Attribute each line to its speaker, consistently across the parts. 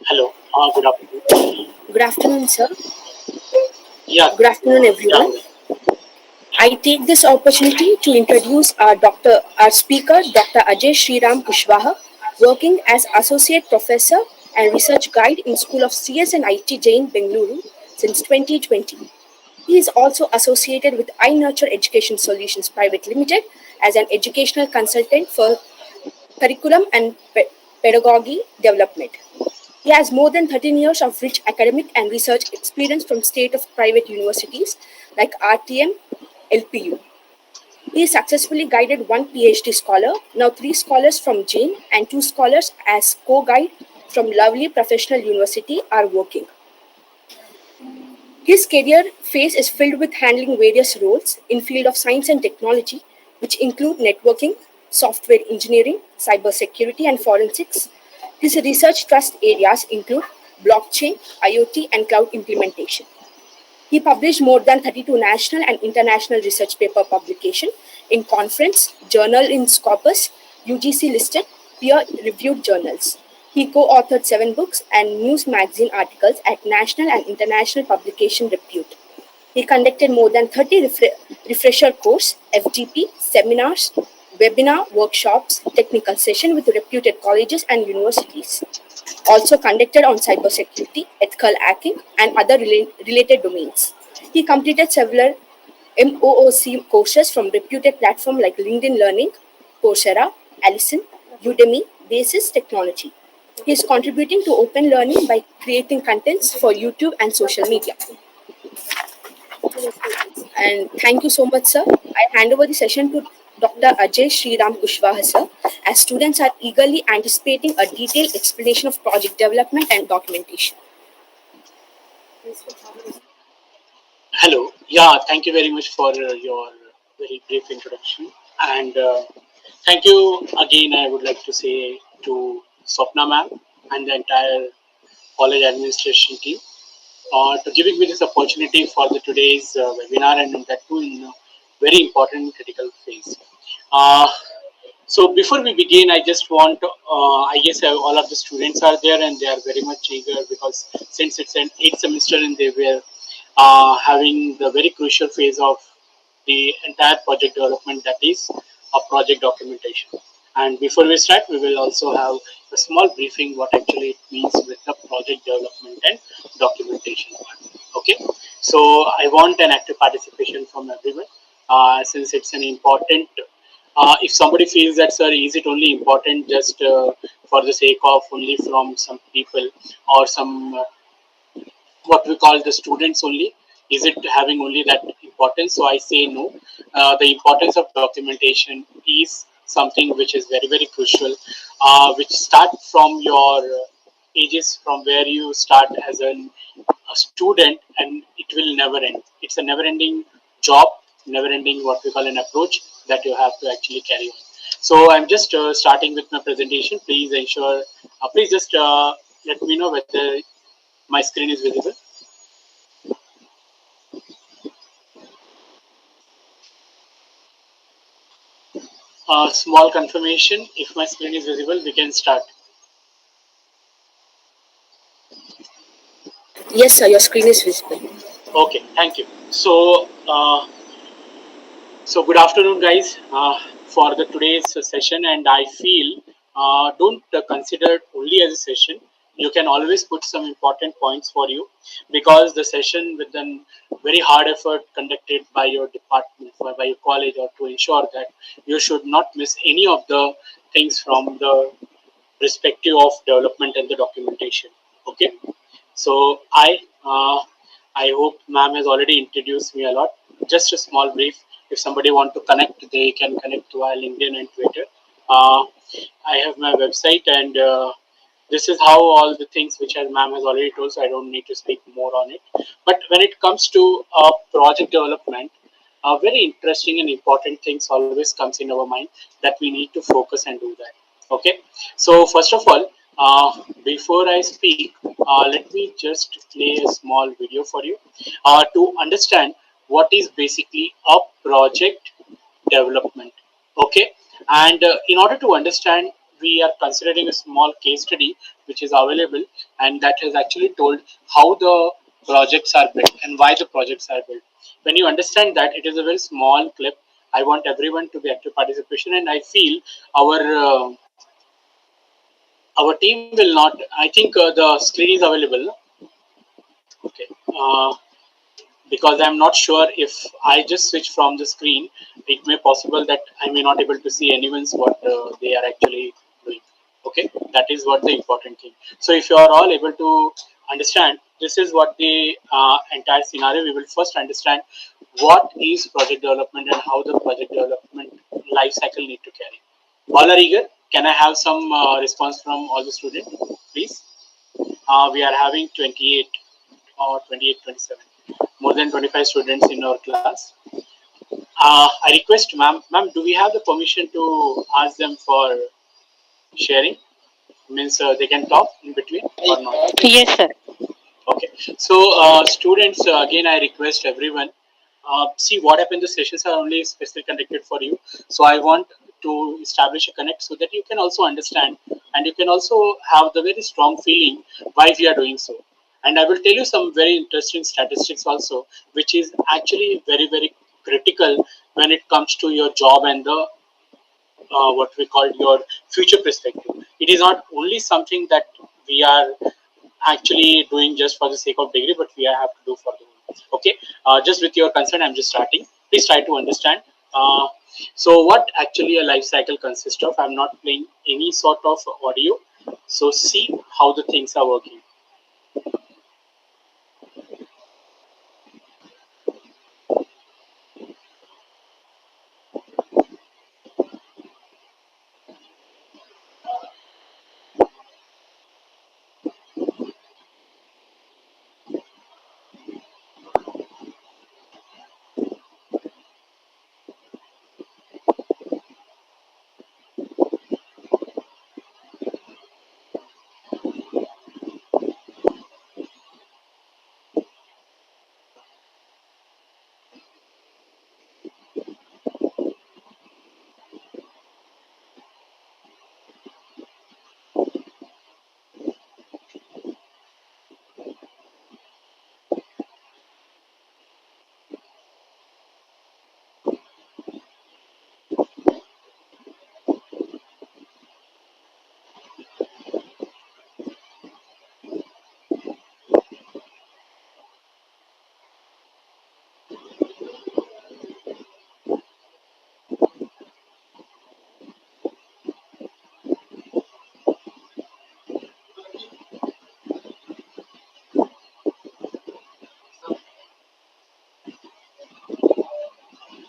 Speaker 1: Hello. Good afternoon.
Speaker 2: Good afternoon, sir.
Speaker 1: Yeah.
Speaker 2: Good afternoon,
Speaker 1: Yeah.
Speaker 2: everyone. I take this opportunity to introduce our speaker, Dr. Ajay Sriram Kushwaha, working as Associate Professor and Research Guide in School of CS and IT Jain, Bengaluru since 2020. He is also associated with iNurture Education Solutions Private Limited as an educational consultant for curriculum and pedagogy development. He has more than 13 years of rich academic and research experience from state of private universities like RTM, LPU. He successfully guided one PhD scholar, now three scholars from Jain and two scholars as co-guide from Lovely Professional University are working. His career phase is filled with handling various roles in field of science and technology, which include networking, software engineering, cybersecurity, and forensics. His research trust areas include blockchain, IoT, and cloud implementation. He published more than 32 national and international research paper publication in conference, journal in Scopus, UGC listed, peer-reviewed journals. He co-authored 7 books and news magazine articles at national and international publication repute. He conducted more than 30 refresher course, FGP, seminars, webinar, workshops, technical session with reputed colleges and universities. Also conducted on cybersecurity, ethical hacking, and other related domains. He completed several MOOC courses from reputed platforms like LinkedIn Learning, Coursera, Allison, Udemy, Basis Technology. He is contributing to open learning by creating contents for YouTube and social media. And thank you so much, sir. I hand over the session to Dr. Ajay Sriram Kushwaha, sir, as students are eagerly anticipating a detailed explanation of project development and documentation.
Speaker 1: Hello. Yeah. Thank you very much for your very brief introduction. And thank you again. I would like to say to Swapna ma'am and the entire college administration team to giving me this opportunity for the today's webinar and that too in a very important critical phase. Uh, So before we begin, I just want, I guess all of the students are there and they are very much eager because since it's an 8th semester and they were having the very crucial phase of the entire project development, that is a project documentation. And before we start, we will also have a small briefing what actually it means with the project development and documentation part. Okay, so I want an active participation from everyone since it's an important if somebody feels that sir is it only important just for the sake of only from some people or some what we call the students only, is it having only that importance? So I say no. The importance of documentation is something which is very very crucial, which start from your ages from where you start as a student, and it will never end. It's a never ending job, never ending what we call an approach that you have to actually carry on. So I'm just starting with my presentation. Please ensure, please just let me know whether my screen is visible. Small confirmation. If my screen is visible, we can start.
Speaker 2: Yes, sir, your screen is visible.
Speaker 1: Okay, thank you. So good afternoon, guys. For the today's session, and I feel don't consider it only as a session. You can always put some important points for you because the session with a very hard effort conducted by your department, by your college, or to ensure that you should not miss any of the things from the perspective of development and the documentation. Okay, so I hope ma'am has already introduced me a lot. Just a small brief. If somebody want to connect, they can connect via LinkedIn and Twitter. Uh, I have my website, and this is how all the things which as ma'am has already told. So I don't need to speak more on it. But when it comes to project development, very interesting and important things always comes in our mind that we need to focus and do that. Okay, so first of all, before I speak, let me just play a small video for you to understand what is basically a project development. Okay, and in order to understand, we are considering a small case study which is available, and that has actually told how the projects are built and why the projects are built. When you understand that, it is a very small clip. I want everyone to be active participation, and I feel our our team will not. I think the screen is available. Okay. Because I'm not sure if I just switch from the screen, it may possible that I may not able to see anyone's what they are actually doing. Okay, that is what the important thing. So if you are all able to understand, this is what the entire scenario. We will first understand what is project development and how the project development life cycle need to carry. All are eager. Can I have some response from all the students, please? We are having 28 or 28, 27, more than 25 students in our class. I request, ma'am, do we have the permission to ask them for sharing? Means they can talk in between or not?
Speaker 3: Yes, sir.
Speaker 1: Okay. So, students, again, I request everyone. See what happened. The sessions are only specially conducted for you. So I want to establish a connect so that you can also understand and you can also have the very strong feeling why we are doing so. And I will tell you some very interesting statistics also, which is actually very, very critical when it comes to your job and the what we call your future perspective. It is not only something that we are actually doing just for the sake of degree, but we have to do for the work. Okay, just with your consent, I'm just starting. Please try to understand. So, what actually a life cycle consists of? I'm not playing any sort of audio. So, see how the things are working.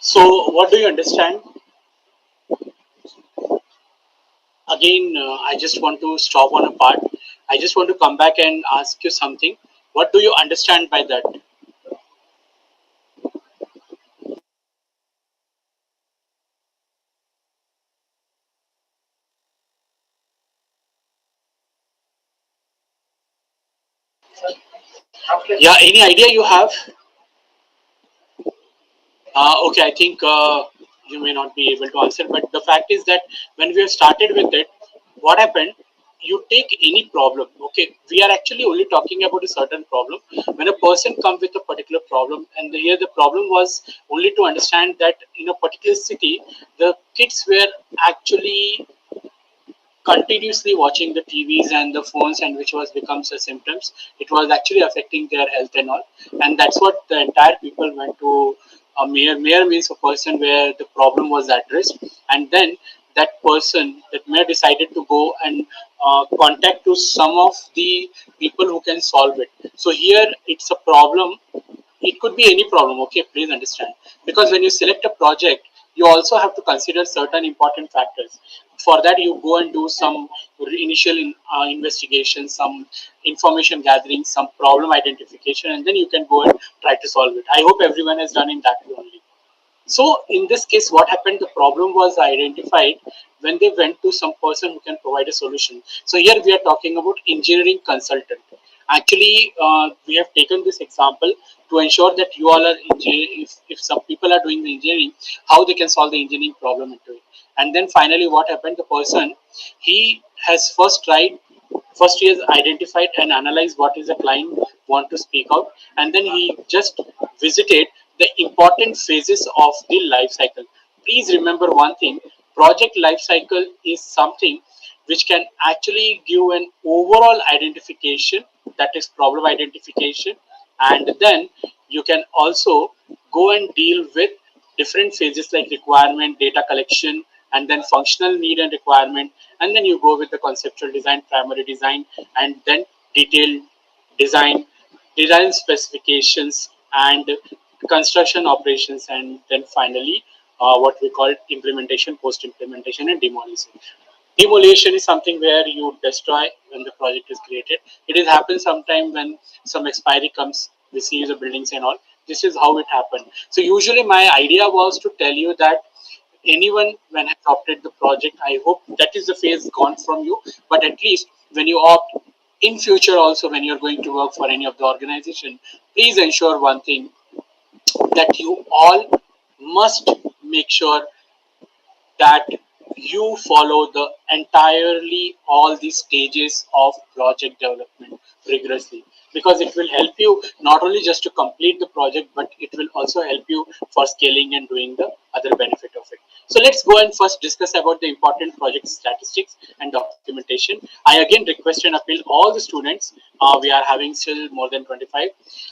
Speaker 1: So, what do you understand? Again, I just want to stop on a part. I just want to come back and ask you something. What do you understand by that? Yeah, any idea you have? Okay, I think you may not be able to answer, but the fact is that when we have started with it, what happened? You take any problem. Okay, we are actually only talking about a certain problem. When a person comes with a particular problem, and here the problem was only to understand that in a particular city, the kids were actually continuously watching the TVs and the phones, and which was becomes a symptoms. It was actually affecting their health and all, and that's what the entire people went to a mayor. Mayor means a person where the problem was addressed, and then that person, that mayor decided to go and contact to some of the people who can solve it. So here it's a problem. It could be any problem. Okay, please understand, because when you select a project, you also have to consider certain important factors. For that, you go and do some initial investigation, some information gathering, some problem identification, and then you can go and try to solve it. I hope everyone has done in that way only. So in this case, what happened? The problem was identified when they went to some person who can provide a solution. So here we are talking about engineering consultant. Actually, we have taken this example to ensure that you all are if some people are doing the engineering, how they can solve the engineering problem into it. And then finally, what happened? The person, he has first he has identified and analyzed what is the client want to speak out, and then he just visited the important phases of the life cycle. Please remember one thing: project life cycle is something which can actually give an overall identification, that is problem identification, and then you can also go and deal with different phases like requirement, data collection, and then functional need and requirement, and then you go with the conceptual design, primary design, and then detailed design, design specifications, and construction operations, and then finally what we call implementation, post implementation, and demolition. Demolition is something where you destroy when the project is created. It is happens sometime when some expiry comes, we see the buildings and all. This is how it happened. So usually my idea was to tell you that anyone when has opted the project, I hope that is the phase gone from you. But at least when you opt in future also, when you're going to work for any of the organization, please ensure one thing, that you all must make sure that you follow the entirely all the stages of project development rigorously, because it will help you not only just to complete the project, but it will also help you for scaling and doing the other benefit of it. So let's go and first discuss about the important project statistics and documentation. I again request and appeal all the students, we are having still more than 25.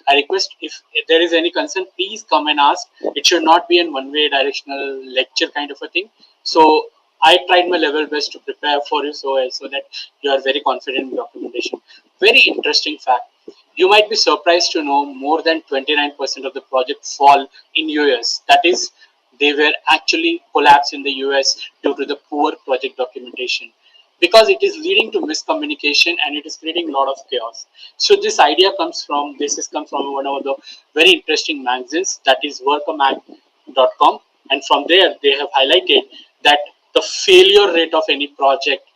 Speaker 1: I request, if there is any concern, please come and ask. It should not be in one way directional lecture kind of a thing. So I tried my level best to prepare for you, so that you are very confident in documentation. Very interesting fact. You might be surprised to know more than 29% of the project fall in US. That is, they were actually collapsed in the US due to the poor project documentation, because it is leading to miscommunication and it is creating a lot of chaos. So this has come from one of the very interesting magazines, that is workamag.com, and from there they have highlighted that the failure rate of any project,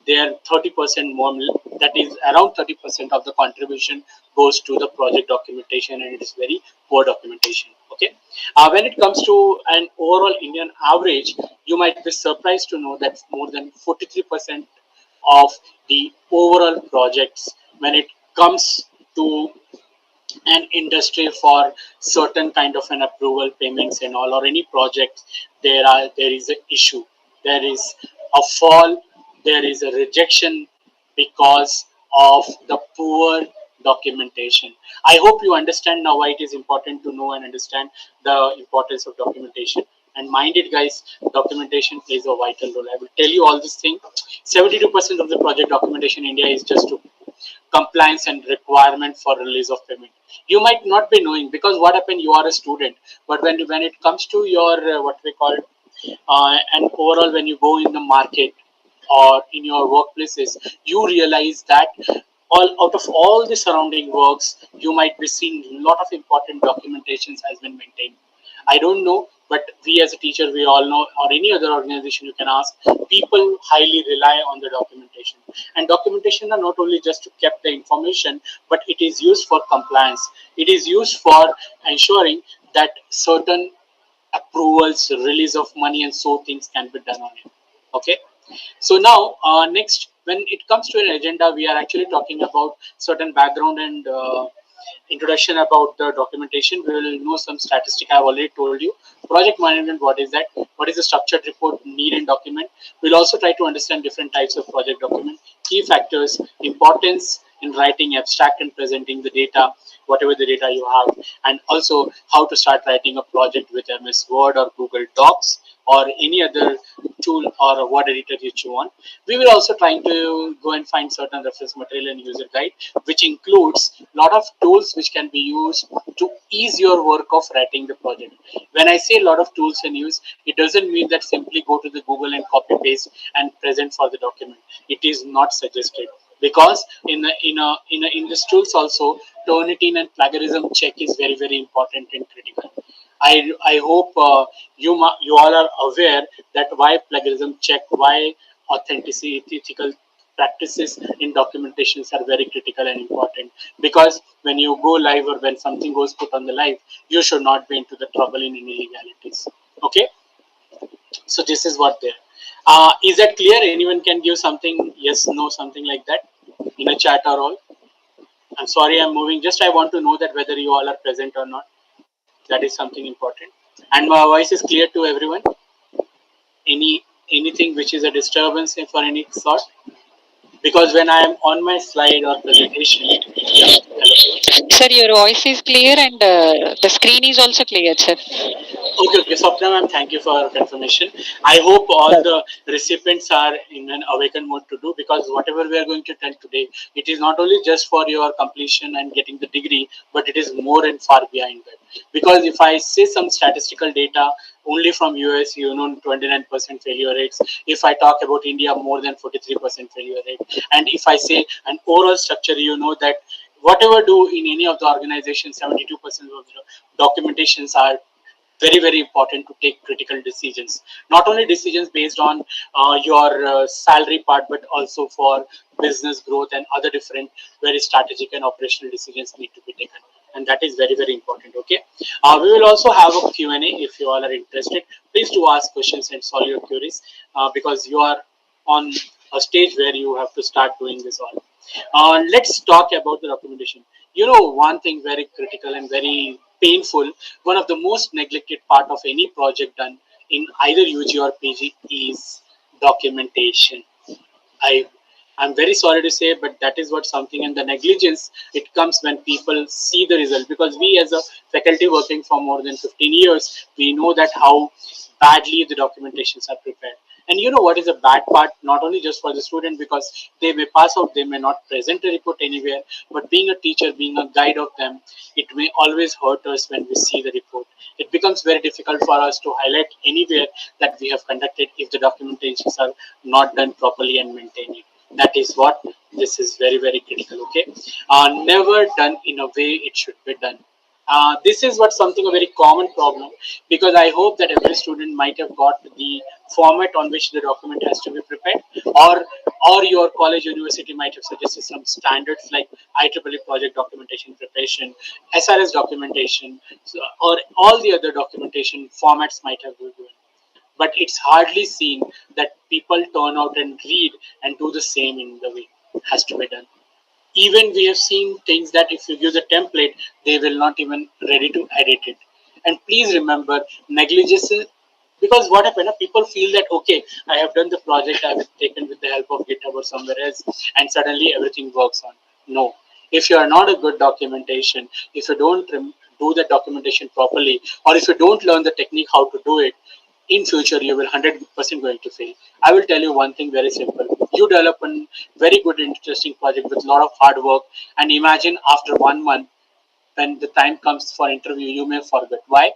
Speaker 1: they are 30% more, that is around 30% of the contribution goes to the project documentation, and it is very poor documentation. Okay, when it comes to an overall Indian average, you might be surprised to know that more than 43% of the overall projects, when it comes to an industry for certain kind of an approval payments and all, or any project, there is an issue, there is a fall, there is a rejection because of the poor documentation. I hope you understand now why it is important to know and understand the importance of documentation. And mind it, guys, documentation plays a vital role. I will tell you all this thing. 72% of the project documentation in India is just to compliance and requirement for release of payment. You might not be knowing, because what happened, you are a student, but when it comes to your what we call and overall when you go in the market or in your workplaces, you realize that all out of all the surrounding works, you might be seeing a lot of important documentations has been maintained. I don't know, but we as a teacher, we all know, or any other organization you can ask, people highly rely on the documentation. And documentation are not only just to keep the information, but it is used for compliance. It is used for ensuring that certain approvals, release of money, and so things can be done on it. Okay. So now, next, when it comes to an agenda, we are actually talking about certain background and introduction about the documentation. We will know some statistic. I have already told you. Project management, what is that? What is the structured report, need and document? We'll also try to understand different types of project document, key factors, importance in writing, abstract and presenting the data, whatever the data you have, and also how to start writing a project with MS Word or Google Docs or any other tool or a word editor that you want. We will also trying to go and find certain reference material and user guide, which includes a lot of tools which can be used to ease your work of writing the project. When I say a lot of tools and use, it doesn't mean that simply go to the Google and copy paste and present for the document. It is not suggested, because in this tools also, Turnitin and plagiarism check is very important and critical. I hope you all are aware that why plagiarism check, why authenticity, ethical practices in documentations are very critical and important, because when you go live or when something goes put on the live, you should not be into the trouble in any legalities. Okay, so this is what there. Is that clear? Anyone can give something, yes, no, something like that in a chat or all. I'm sorry, I'm moving. Just I want to know that whether you all are present or not. That is something important. And my voice is clear to everyone. Anything which is a disturbance for any sort? Because when I am on my slide or presentation, yeah, hello.
Speaker 3: Sir, your voice is clear and the screen is also clear, sir.
Speaker 1: Okay, Swapna ma'am, thank you for confirmation. I hope all the recipients are in an awakened mode to do, because whatever we are going to tell today, it is not only just for your completion and getting the degree, but it is more and far behind that. Because if I say some statistical data only from US, 29% failure rates. If I talk about India, more than 43% failure rate. And if I say an overall structure, that whatever do in any of the organizations, 72% of the documentations are very important to take critical decisions, not only decisions based on your salary part, but also for business growth and other different very strategic and operational decisions need to be taken, and that is very important. Okay, we will also have a Q&A. If you all are interested, please do ask questions and solve your queries, because you are on a stage where you have to start doing this all. Let's talk about the documentation. One thing very critical and very painful, one of the most neglected part of any project done in either UG or PG is documentation. I I'm very sorry to say, but that is what something, and the negligence, it comes when people see the result, because we as a faculty working for more than 15 years, we know that how badly the documentations are prepared. And what is the bad part? Not only just for the student, because they may pass out, they may not present a report anywhere, but being a teacher, being a guide of them, it may always hurt us when we see the report. It becomes very difficult for us to highlight anywhere that we have conducted if the documentations are not done properly and maintained. That is what this is very critical. Okay, never done in a way it should be done. This is what something a very common problem, because I hope that every student might have got the format on which the document has to be prepared, or your college university might have suggested some standards like IEEE project documentation preparation, SRS documentation, or all the other documentation formats might have been given, but it's hardly seen that people turn out and read and do the same in the way it has to be done. Even we have seen things that if you give the template, they will not even ready to edit it. And please remember, negligence, because what happened, people feel that okay, I have done the project, I have taken with the help of GitHub or somewhere else, and suddenly everything works on. No, if you are not a good documentation, if you don't do the documentation properly, or if you don't learn the technique how to do it, in future you will 100% going to fail. I will tell you one thing very simple. You develop a very good interesting project with a lot of hard work, and imagine after 1 month, when the time comes for interview, you may forget. Why?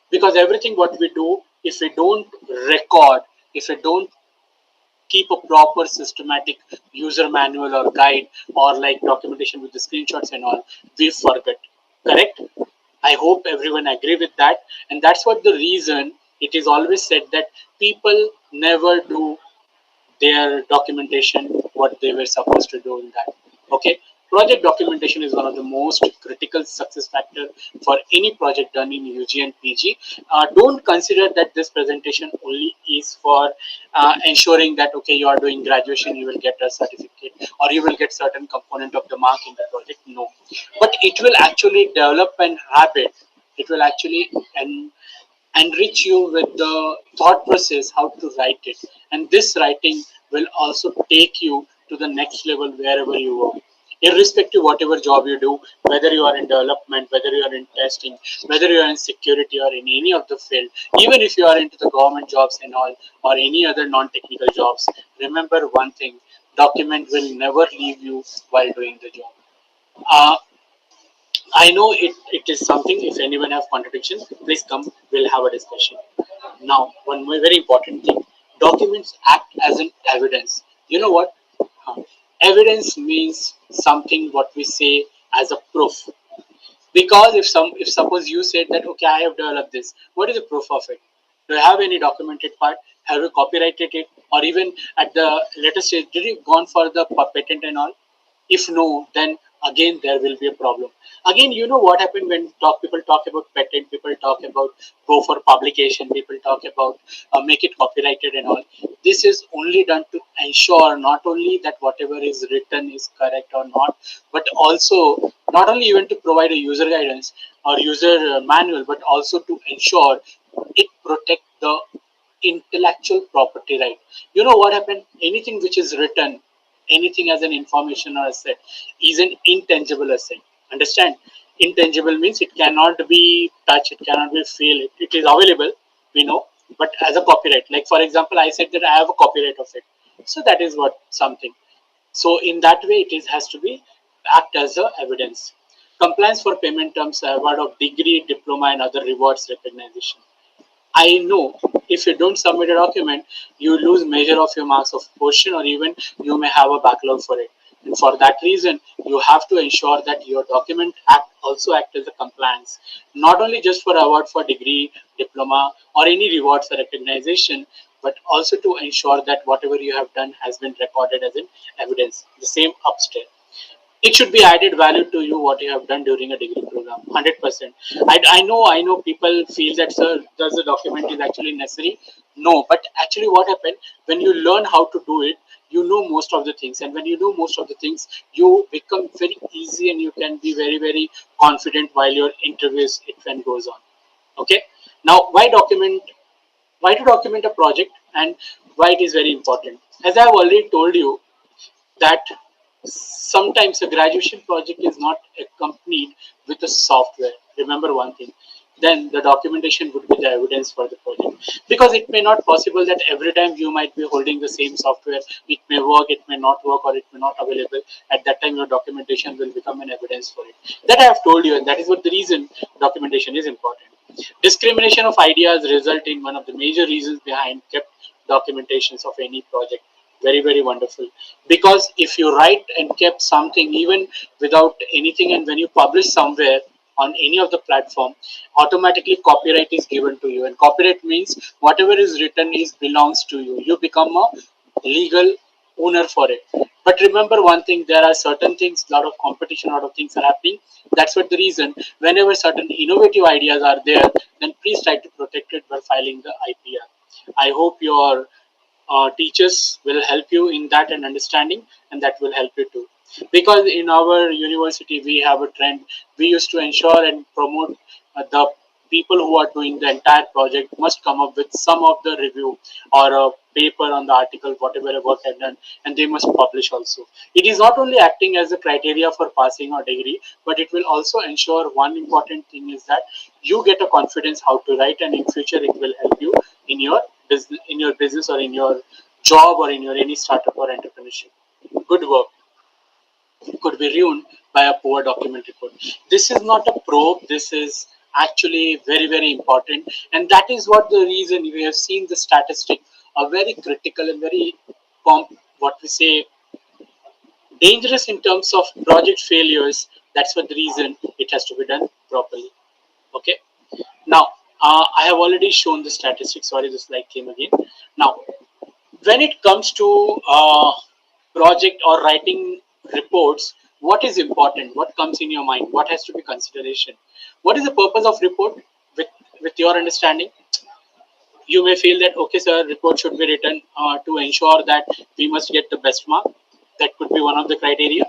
Speaker 1: Because everything what we do, if we don't record, if we don't keep a proper systematic user manual or guide, or like documentation with the screenshots and all, we forget. Correct? I hope everyone agree with that. And that's what the reason it is always said that people never do their documentation what they were supposed to do in that. Okay, project documentation is one of the most critical success factor for any project done in UG and PG. Don't consider that this presentation only is for ensuring that okay, you are doing graduation, you will get a certificate, or you will get certain component of the mark in the project. No, but it will actually develop an habit. It will actually enrich you with the thought process how to write it, and this writing will also take you to the next level wherever you are, irrespective whatever job you do, whether you are in development, whether you are in testing, whether you are in security or in any of the field, even if you are into the government jobs and all, or any other non-technical jobs. Remember one thing: document will never leave you while doing the job. I know it is something. If anyone have contradictions, please come. We'll have a discussion. Now, one more very important thing: documents act as an evidence. You know what? Evidence means something what we say as a proof. Because if suppose you said that okay, I have developed this, what is the proof of it? Do you have any documented part? Have you copyrighted it? Or even at the later stage, did you gone for the patent and all? If no, then again there will be a problem. Again, you know what happened when people talk about patent, people talk about go for publication, people talk about make it copyrighted and all. This is only done to ensure not only that whatever is written is correct or not, but also not only even to provide a user guidance or user manual, but also to ensure it protect the intellectual property right. You know what happened? Anything which is written, anything as an information or asset is an intangible asset. Understand? Intangible means it cannot be touched, it cannot be feel. It is available, we know, but as a copyright. Like for example, I said that I have a copyright of it. So that is what something. So in that way, it is has to be act as a evidence. Compliance for payment terms, award of degree, diploma, and other rewards recognition. I know if you don't submit a document, you lose measure of your marks of portion, or even you may have a backlog for it. And for that reason, you have to ensure that your document also act as a compliance, not only just for award for degree, diploma, or any rewards or recognition, but also to ensure that whatever you have done has been recorded as an evidence. The same upstairs, it should be added value to you what you have done during a degree program. 100%. I know people feel that, sir, does the document is actually necessary? No, but actually what happened, when you learn how to do it, you know most of the things, and when you know most of the things, you become very easy and you can be very very confident while your interviews it when goes on. Okay. Now, why to document a project, and why it is very important? As I have already told you that sometimes a graduation project is not accompanied with a software. Remember one thing, then the documentation would be the evidence for the project, because it may not possible that every time you might be holding the same software, it may work, it may not work, or it may not available. At that time your documentation will become an evidence for it. That I have told you, and that is what the reason documentation is important. Discrimination of ideas result in one of the major reasons behind kept documentations of any project. Very very wonderful, because if you write and kept something even without anything, and when you publish somewhere on any of the platform, automatically copyright is given to you, and copyright means whatever is written is belongs to you. You become a legal owner for it. But remember one thing, there are certain things, lot of competition, lot of things are happening. That's what the reason, whenever certain innovative ideas are there, then please try to protect it by filing the IPR. I hope your teachers will help you in that and understanding, and that will help you too. Because in our university we have a trend, we used to ensure and promote the people who are doing the entire project must come up with some of the review or a paper on the article whatever work I've done, and they must publish also. It is not only acting as a criteria for passing or degree, but it will also ensure one important thing is that you get a confidence how to write, and in future it will help you in your business or in your job or in your any startup or entrepreneurship. Good work could be ruined by a poor document report. This is not a probe, this is actually very, very important. And that is what the reason we have seen the statistic are very critical and very, what we say, dangerous in terms of project failures. That's what the reason it has to be done properly. Okay. Now, I have already shown the statistics. Sorry, the slide came again. Now, when it comes to project or writing reports, what is important? What comes in your mind? What has to be consideration? What is the purpose of report? With your understanding, you may feel that okay, sir, report should be written to ensure that we must get the best mark. That could be one of the criteria.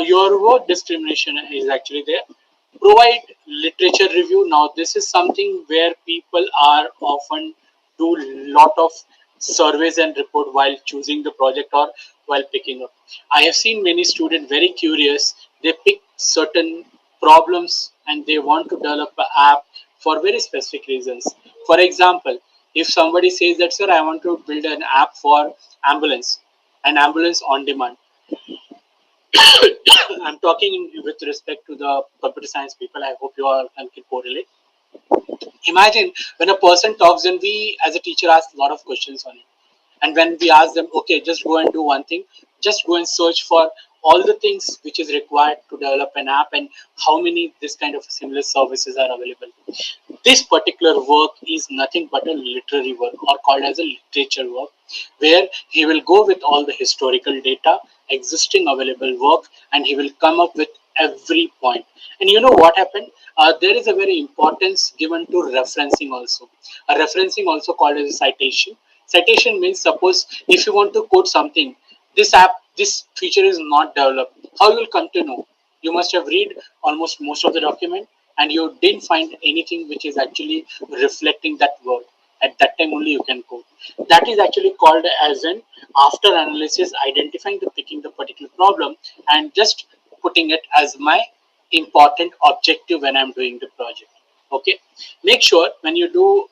Speaker 1: Your work discrimination is actually there. Provide literature review. Now, this is something where people are often do lot of surveys and report while choosing the project or while picking up. I have seen many students very curious. They pick certain problems and they want to develop an app for very specific reasons. For example, if somebody says that, sir, I want to build an app for ambulance, an ambulance on demand. I'm talking with respect to the computer science people. I hope you all can correlate. Imagine when a person talks, and we as a teacher ask a lot of questions on it. And when we ask them, okay, just go and do one thing, just go and search for all the things which is required to develop an app and how many this kind of similar services are available. This particular work is nothing but a literary work, or called as a literature work, where he will go with all the historical data, existing available work, and he will come up with every point. And you know what happened? There is a very importance given to referencing also. A referencing also called as a citation. Citation means, suppose if you want to quote something, this feature is not developed. How you will come to know? You must have read almost most of the document, and you didn't find anything which is actually reflecting that word. At that time only you can quote. That is actually called as an after analysis, identifying the picking the particular problem and just putting it as my important objective when I'm doing the project. Okay, make sure when you do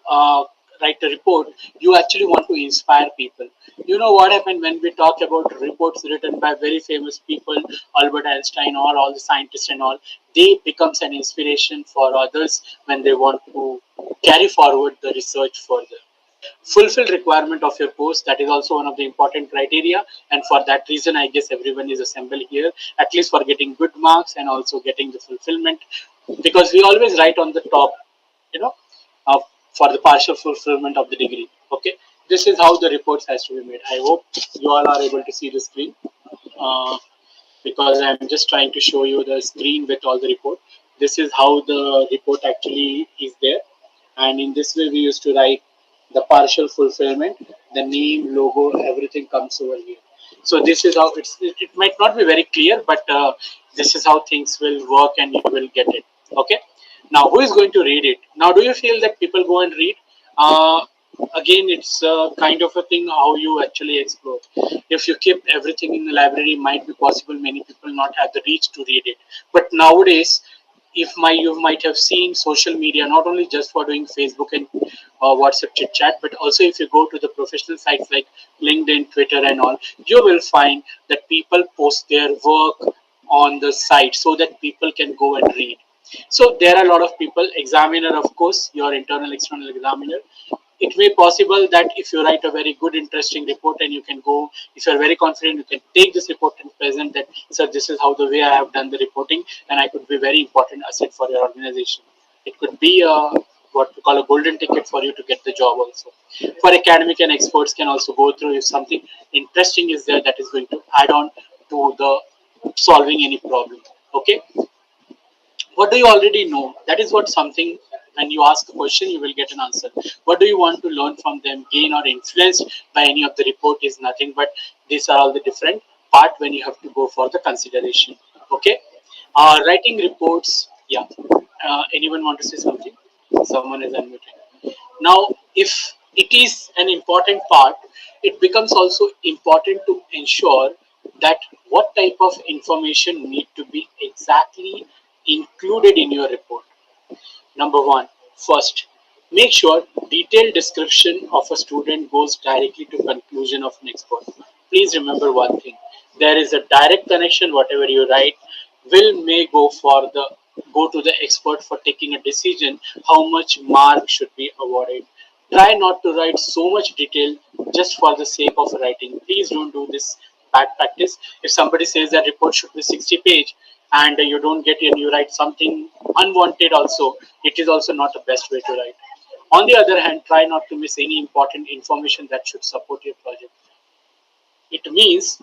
Speaker 1: write a report, you actually want to inspire people. You know what happened when we talk about reports written by very famous people, Albert Einstein or all the scientists and all, they becomes an inspiration for others when they want to carry forward the research further. Fulfill requirement of your post, that is also one of the important criteria, and for that reason I guess everyone is assembled here, at least for getting good marks and also getting the fulfillment, because we always write on the top, you know, uh, for the partial fulfillment of the degree. Okay, this is how the reports has to be made. I hope you all are able to see the screen, uh, because I'm just trying to show you the screen with all the report. This is how the report actually is there, and in this way we used to write the partial fulfillment, the name, logo, everything comes over here. So this is how it might not be very clear, but this is how things will work and you will get it. Okay, now who is going to read it? Now do you feel that people go and read? uh, Again, it's kind of a thing how you actually explore. If you keep everything in the library, might be possible many people not have the reach to read it. But nowadays, if my you might have seen social media, not only just for doing Facebook and WhatsApp chit chat, but also if you go to the professional sites like LinkedIn, Twitter and all, you will find that people post their work on the site so that people can go and read. So there are a lot of people, examiner, of course, your internal external examiner. It may possible that if you write a very good interesting report, and you can go, if you're very confident, you can take this report and present that, sir, this is how the way I have done the reporting, and I could be very important asset for your organization. It could be a what we call a golden ticket for you to get the job also. For academic and experts can also go through, if something interesting is there that is going to add on to the solving any problem. Okay, what do you already know? That is what something, when you ask a question you will get an answer. What do you want to learn from them, gain or influenced by any of the report is nothing but these are all the different part when you have to go for the consideration. Okay, writing reports, yeah. Anyone want to say something? Someone is unmuted. Now if it is an important part, it becomes also important to ensure that what type of information need to be exactly included in your report. Number one, first, make sure detailed description of a student goes directly to conclusion of an expert. Please remember one thing: there is a direct connection. Whatever you write will may go to the expert for taking a decision how much mark should be awarded. Try not to write so much detail just for the sake of writing. Please don't do this bad practice. If somebody says that report should be 60-page and you don't get it and you write something unwanted also, it is also not the best way to write. On the other hand, try not to miss any important information that should support your project. It means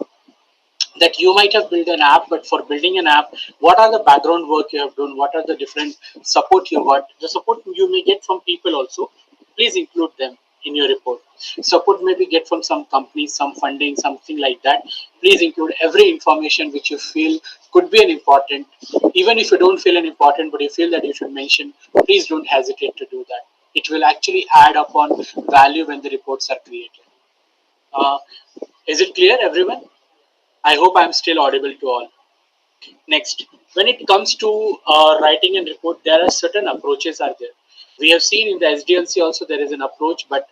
Speaker 1: that you might have built an app, but for building an app, what are the background work you have done, what are the different support you got, the support you may get from people also, please include them in your report. Support maybe get from some companies, some funding, something like that. Please include every information which you feel could be an important. Even if you don't feel an important but you feel that you should mention, please don't hesitate to do that. It will actually add upon value when the reports are created. uh, is it clear, everyone? I hope I'm still audible to all. Next, when it comes to writing and report, there are certain approaches are there. We have seen in the SDLC also there is an approach, but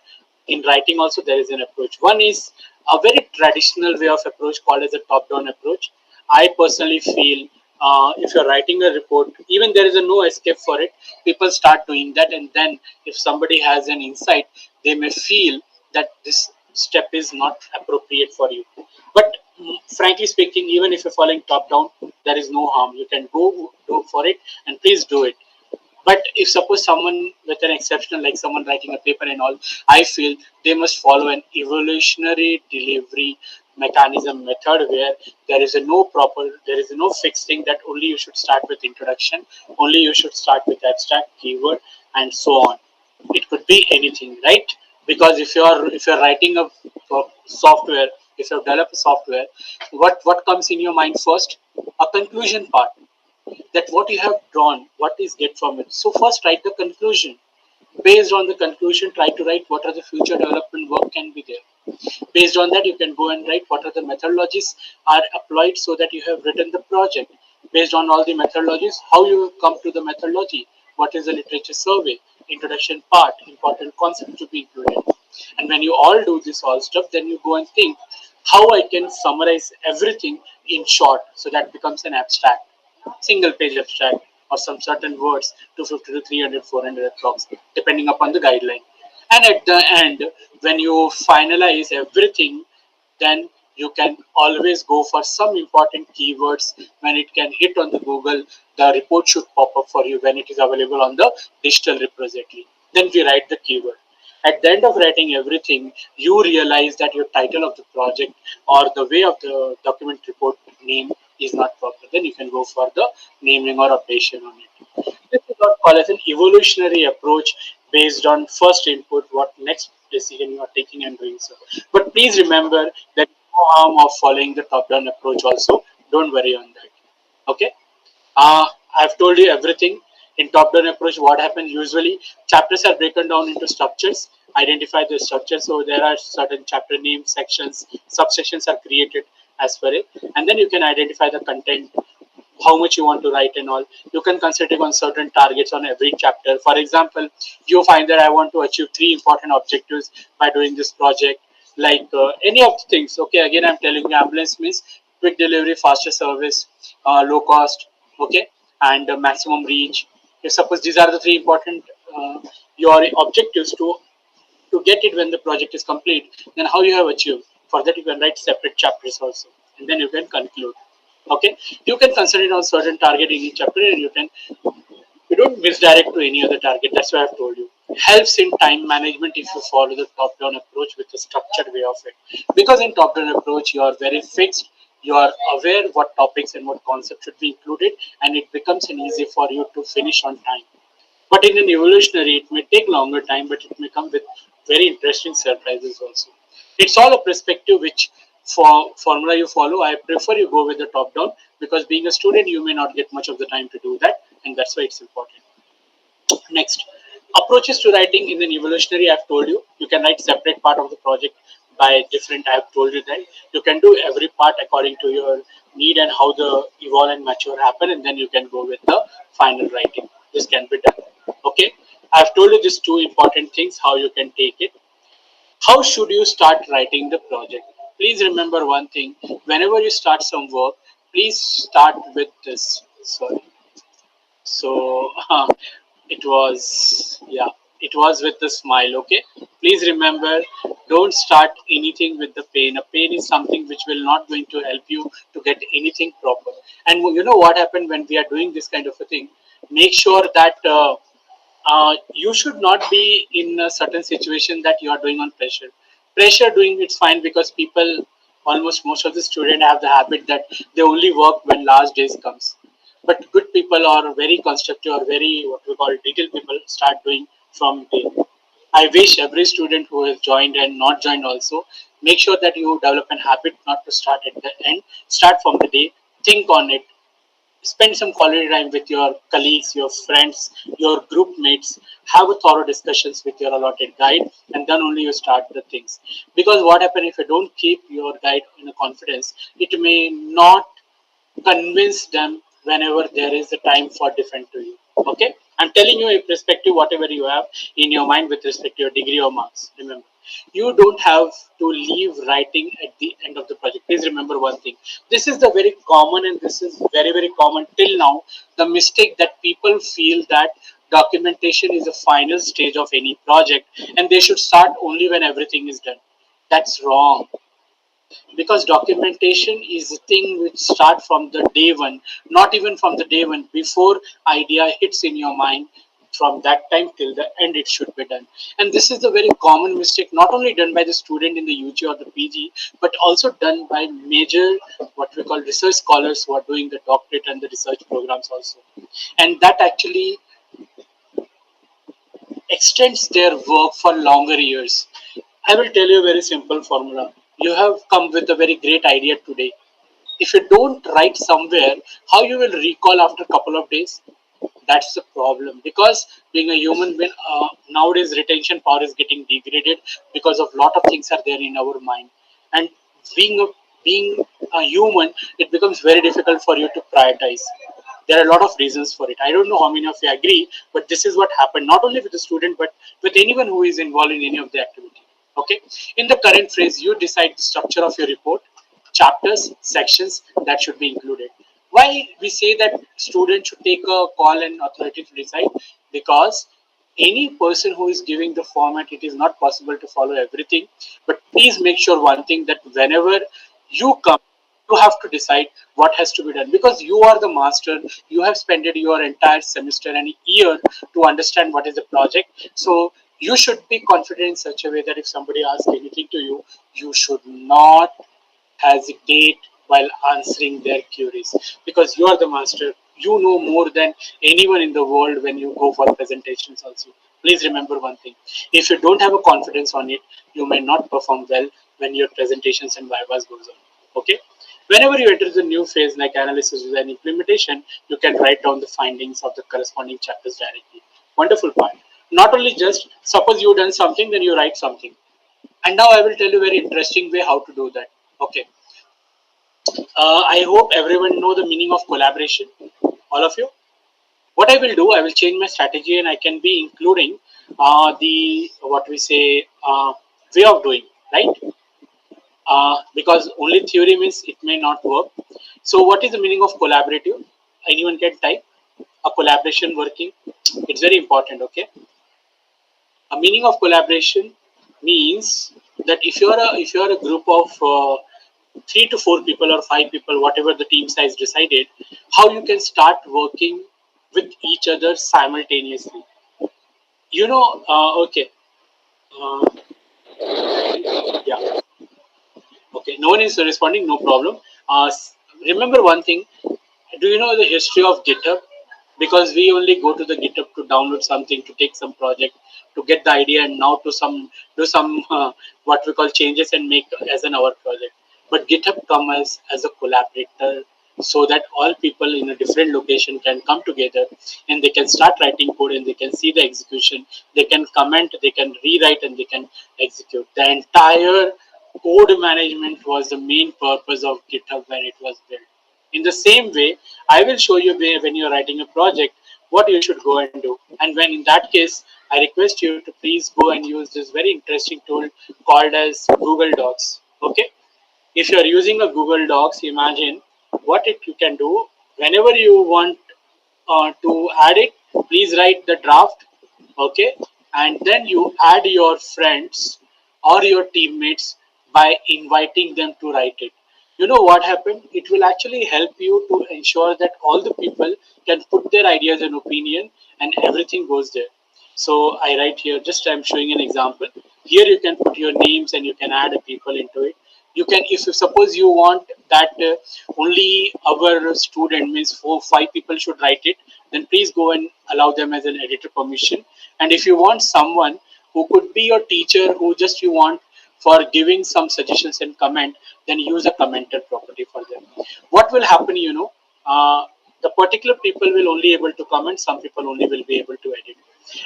Speaker 1: in writing also there is an approach. One is a very traditional way of approach called as a top-down approach. I personally feel if you're writing a report, even there is a no escape for it, people start doing that, and then if somebody has an insight, they may feel that this step is not appropriate for you. But frankly speaking, even if you're following top down, there is no harm. You can go for it, and please do it. But if suppose someone with an exceptional, like someone writing a paper and all, I feel they must follow an evolutionary delivery mechanism method where there is no fixed thing that only you should start with introduction, only you should start with abstract keyword, and so on. It could be anything, right? Because if you're writing a software, if you develop a software, what comes in your mind first? A conclusion part, that what you have drawn, what is get from it. So first write the conclusion. Based on the conclusion, try to write what are the future development work can be there. Based on that, you can go and write what are the methodologies are applied so that you have written the project. Based on all the methodologies, how you have come to the methodology, what is the literature survey, introduction part, important concept to be included. And when you all do this all stuff, then you go and think how I can summarize everything in short, so that becomes an abstract, single page abstract, or some certain words, 250 to 300, 400 approx, depending upon the guideline. And at the end, when you finalize everything, then you can always go for some important keywords. When it can hit on the Google, the report should pop up for you when it is available on the digital repository. Then we write the keyword. At the end of writing everything, you realize that your title of the project or the way of the document report name is not proper. Then you can go for the naming or updation on it. This is what called as an evolutionary approach based on first input, what next decision you are taking and doing so. But please remember that no harm of following the top-down approach also. Don't worry on that. Okay. I've told you everything. In top-down approach, what happens usually, chapters are broken down into structures. Identify the structure. So there are certain chapter names, sections, subsections are created as per it, and then you can identify the content, how much you want to write and all. You can concentrate on certain targets on every chapter. For example, you find that I want to achieve three important objectives by doing this project, like any of the things. Okay, again I'm telling you, ambulance means quick delivery, faster service, low cost, okay, and maximum reach. If suppose these are the three important your objectives to get it when the project is complete, then how you have achieved. For that you can write separate chapters also, and then you can conclude. Okay, you can concentrate on certain target in each chapter, and you don't misdirect to any other target. That's why I've told you. Helps in time management if you follow the top-down approach with a structured way of it. Because in top-down approach, you are very fixed. You are aware what topics and what concepts should be included, and it becomes an easy for you to finish on time. But in an evolutionary, it may take longer time, but it may come with very interesting surprises also. It's all a perspective which for formula you follow. I prefer you go with the top down, because being a student, you may not get much of the time to do that, and that's why it's important. Next, approaches to writing in an evolutionary. I've told you, you can write separate part of the project by different. I've told you that you can do every part according to your need and how the evolve and mature happen, and then you can go with the final writing. This can be done. Okay, I've told you these two important things, how you can take it. How should you start writing the project? Please remember one thing: whenever you start some work, please start with this. Sorry. So it was, yeah, it was with the smile. Okay, please remember, don't start anything with the pain. A pain is something which will not going to help you to get anything proper. And you know what happened when we are doing this kind of a thing? Make sure that you should not be in a certain situation that you are doing on pressure. Pressure doing it's fine, because people, almost most of the students have the habit that they only work when last days comes. But good people or very constructive or very what we call detailed people start doing from day. I wish every student who has joined and not joined also, make sure that you develop an habit not to start at the end. Start from the day. Think on it. Spend some quality time with your colleagues, your friends, your group mates. Have a thorough discussions with your allotted guide, and then only you start the things. Because what happens if you don't keep your guide in a confidence, it may not convince them whenever there is a time for defend to you. Okay, I'm telling you a perspective, whatever you have in your mind with respect to your degree or marks. Remember, you don't have to leave writing at the end of the project. Please remember one thing. This is the very common, and this is very, very common till now. The mistake that people feel that documentation is the final stage of any project, and they should start only when everything is done. That's wrong, because documentation is a thing which start from the day one, not even from the day one, before idea hits in your mind. from that time till the end it should be done. And this is a very common mistake, not only done by the student in the UG or the PG, but also done by major what we call research scholars who are doing the doctorate and the research programs also. And that actually extends their work for longer years. I will tell you a very simple formula. You have come with a very great idea today. If you don't write somewhere, how you will recall after a couple of days? That's the problem, because being a human being, nowadays retention power is getting degraded because of lot of things are there in our mind. And being a being a human, it becomes very difficult for you to prioritize. There are a lot of reasons for it. I don't know how many of you agree, but this is what happened, not only with the student but with anyone who is involved in any of the activity. Okay, in the current phrase, you decide the structure of your report, chapters, sections that should be included. Why we say that students should take a call and authority to decide? Because any person who is giving the format, it is not possible to follow everything. But please make sure one thing, that whenever you come, you have to decide what has to be done, because you are the master. You have spent your entire semester and year to understand what is the project. So you should be confident in such a way that if somebody asks anything to you, you should not hesitate while answering their queries, because you are the master. You know more than anyone in the world when you go for presentations also. Please remember one thing: if you don't have a confidence on it, you may not perform well when your presentations and vivas goes on. Okay, whenever you enter the new phase like analysis and implementation, you can write down the findings of the corresponding chapters directly. Wonderful part. Not only just suppose you done something, then you write something. And now I will tell you a very interesting way how to do that. Okay. I hope everyone know the meaning of collaboration. All of you. What I will do, I will change my strategy, and I can be including the what we say way of doing, right? Because only theory means it may not work. So, what is the meaning of collaborative? Anyone can type a collaboration working. It's very important. Okay. A meaning of collaboration means that if you are a group of 3 to 4 people or 5 people, whatever the team size decided, how you can start working with each other simultaneously. Okay. Uh, yeah. Okay. No one is responding. No problem. Remember one thing. Do you know the history of GitHub? Because we only go to the GitHub to download something, to take some project, to get the idea, and now to some do some what we call changes and make as an our project. But GitHub comes as a collaborator, so that all people in a different location can come together and they can start writing code, and they can see the execution. They can comment, they can rewrite, and they can execute. The entire code management was the main purpose of GitHub when it was built. In the same way, I will show you when you're writing a project what you should go and do. And when in that case, I request you to please go and use this very interesting tool called as Google Docs. Okay, if you are using a Google Docs, imagine what it you can do. Whenever you want to add it, please write the draft. Okay, and then you add your friends or your teammates by inviting them to write it. You know what happened? It will actually help you to ensure that all the people can put their ideas and opinion, and everything goes there. So I write here, just I'm showing an example. Here you can put your names and you can add people into it. You can, if you suppose you want that only our student means 4 5 people should write it, then please go and allow them as an editor permission. And if you want someone who could be your teacher, who just you want for giving some suggestions and comment, then use a commented property for them. What will happen, the particular people will only able to comment, some people only will be able to edit.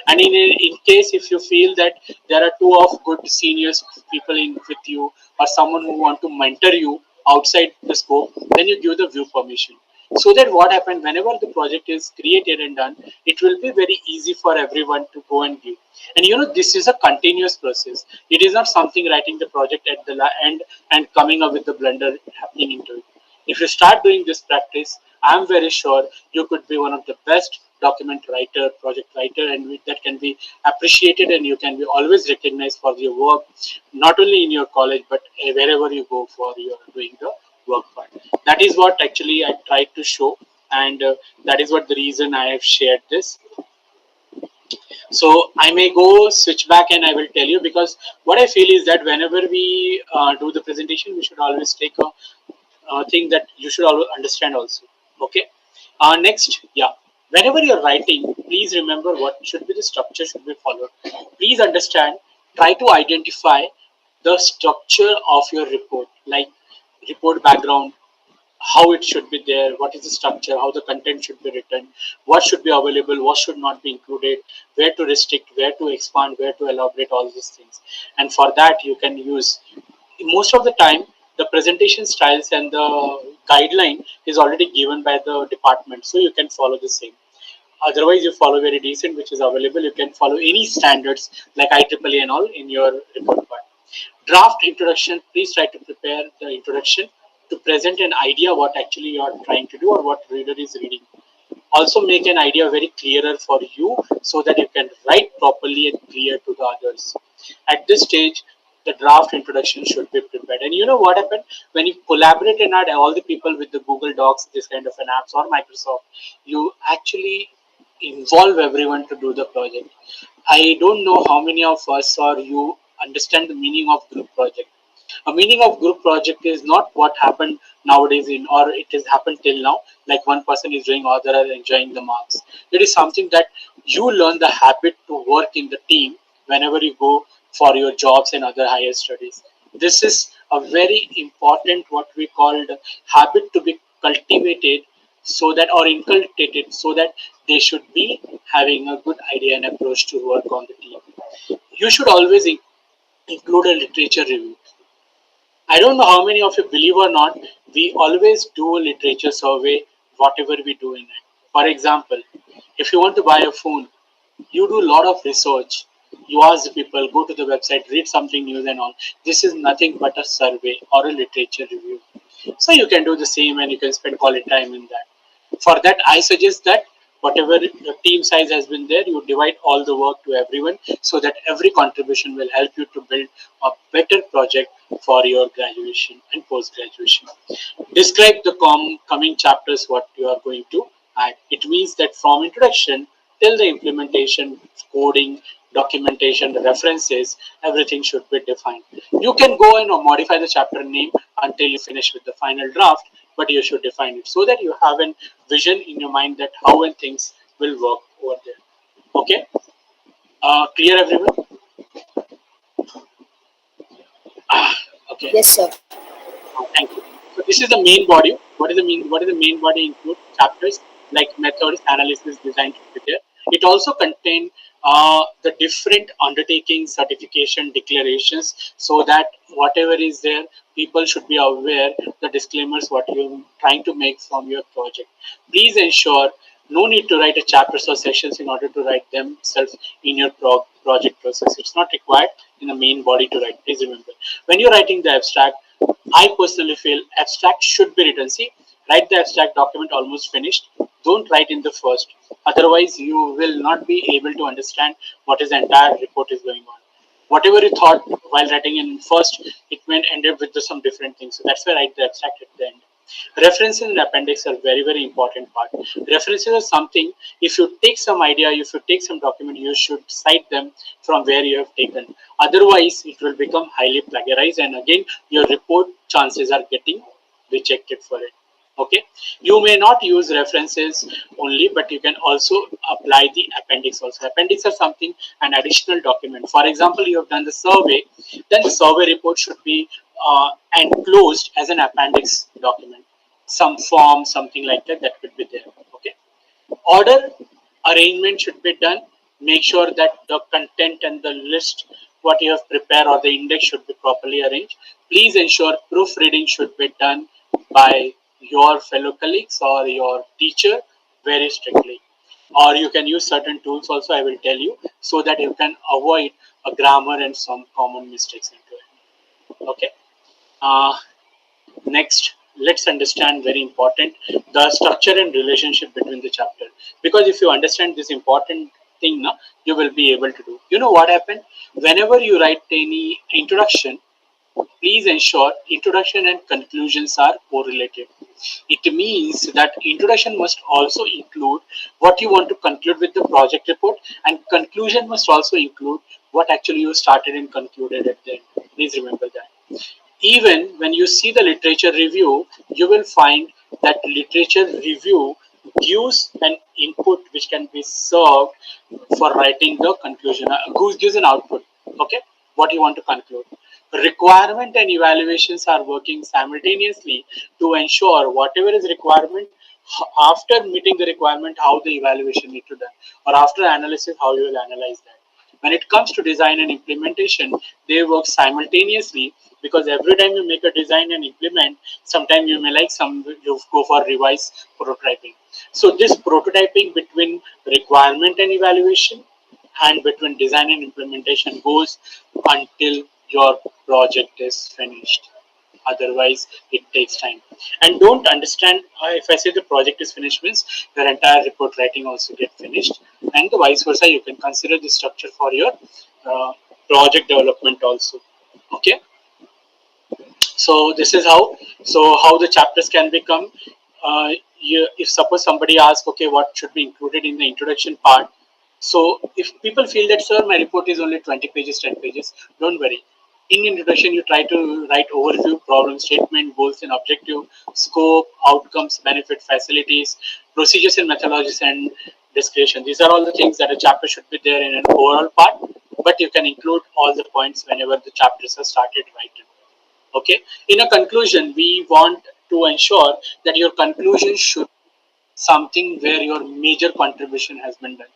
Speaker 1: And in case if you feel that there are two of good seniors people in with you, or someone who want to mentor you outside the scope, then you give the view permission. So that what happened, whenever the project is created and done, it will be very easy for everyone to go and view. And this is a continuous process. It is not something writing the project at the end and coming up with the blender happening into it. If you start doing this practice, I'm very sure you could be one of the best document writer, project writer, and that can be appreciated, and you can be always recognized for your work, not only in your college but wherever you go for your doing the work part. That is what actually I tried to show, and that is what the reason I have shared this. So I may go switch back and I will tell you, because what I feel is that whenever we do the presentation, we should always take a thing that you should always understand also. Okay. Next, yeah. Whenever you're writing, please remember what should be the structure should be followed. Please understand. Try to identify the structure of your report, like report background, how it should be there, what is the structure, how the content should be written, what should be available, what should not be included, where to restrict, where to expand, where to elaborate, all these things. And for that, you can use, most of the time, the presentation styles and the guideline is already given by the department, so you can follow the same. Otherwise, you follow very decent, which is available. You can follow any standards like IEEE and all in your report part. Draft introduction, please try to prepare the introduction to present an idea what actually you are trying to do or what reader is reading. Also make an idea very clearer for you so that you can write properly and clear to the others. At this stage, the draft introduction should be prepared. And you know what happened? When you collaborate and add all the people with the Google Docs, this kind of an apps or Microsoft, you actually involve everyone to do the project. I don't know how many of us or you understand the meaning of group project. A meaning of group project is not what happened nowadays in, or it has happened till now, like one person is doing, other are enjoying the marks. It is something that you learn the habit to work in the team whenever you go for your jobs and other higher studies. This is a very important what we called habit to be cultivated, so that, or inculcated, so that they should be having a good idea and approach to work on the team. You should always include a literature review. I don't know how many of you believe or not, we always do a literature survey, whatever we do in it. For example, if you want to buy a phone, you do a lot of research. You ask the people, go to the website, read something news and all. This is nothing but a survey or a literature review. So you can do the same and you can spend quality time in that. For that, I suggest that whatever the team size has been there, you divide all the work to everyone so that every contribution will help you to build a better project for your graduation and post graduation. Describe the coming chapters what you are going to add. It means that from introduction till the implementation, coding, documentation, the references, everything should be defined. You can go and modify the chapter name until you finish with the final draft, but you should define it so that you have a vision in your mind that how and things will work over there. Okay, clear everyone? Okay.
Speaker 2: Yes, sir.
Speaker 1: Thank you. So this is the main body. What is the mean? What is the main body include? Chapters like methods, analysis, design should be there. It also contain the different undertakings, certification, declarations, so that whatever is there, people should be aware the disclaimers what you're trying to make from your project. Please ensure no need to write a chapters or sections in order to write themselves in your project process. It's not required in the main body to write. Please remember, when you're writing the abstract, I personally feel abstract should be written. See, write the abstract document almost finished. Don't write in the first. Otherwise, you will not be able to understand what is the entire report is going on. Whatever you thought while writing in first, it may end up with some different things. So that's why write the abstract at the end. References and appendix are very, very important part. References are something, if you take some idea, if you take some document, you should cite them from where you have taken. Otherwise, it will become highly plagiarized and again, your report chances are getting rejected for it. Okay, you may not use references only, but you can also apply the appendix also. Appendix are something, an additional document. For example, you have done the survey, then the survey report should be enclosed as an appendix document, some form, something like that, that could be there. Okay, order arrangement should be done. Make sure that the content and the list what you have prepared or the index should be properly arranged. Please ensure proofreading should be done by your fellow colleagues or your teacher very strictly. Or you can use certain tools also, I will tell you, so that you can avoid a grammar and some common mistakes into it. Okay. Uh, Next, let's understand very important the structure and relationship between the chapter. Because if you understand this important thing, now you will be able to do. You know what happened? Whenever you write any introduction, please ensure introduction and conclusions are correlated. It means that introduction must also include what you want to conclude with the project report, and conclusion must also include what actually you started and concluded at the end. Please remember that. Even when you see the literature review, you will find that literature review gives an input which can be served for writing the conclusion, gives an output. Okay, what you want to conclude. Requirement and evaluations are working simultaneously to ensure whatever is requirement, after meeting the requirement, how the evaluation need to done, or after analysis, how you will analyze that. When it comes to design and implementation, they work simultaneously, because every time you make a design and implement, sometimes you may like some you go for revise prototyping. So this prototyping between requirement and evaluation and between design and implementation goes until your project is finished. Otherwise it takes time. And don't understand, if I say the project is finished means your entire report writing also get finished, and the vice versa. You can consider this structure for your uh, project development also. Okay, so this is how the chapters can become. If suppose somebody asks, okay, what should be included in the introduction part, so if people feel that, sir, my report is only 20 pages, 10 pages, don't worry. In introduction, you try to write overview, problem statement, goals and objective, scope, outcomes, benefit, facilities, procedures and methodologies, and description. These are all the things that a chapter should be there in an overall part, but you can include all the points whenever the chapters are started writing. Okay. In a conclusion, we want to ensure that your conclusion should something where your major contribution has been done.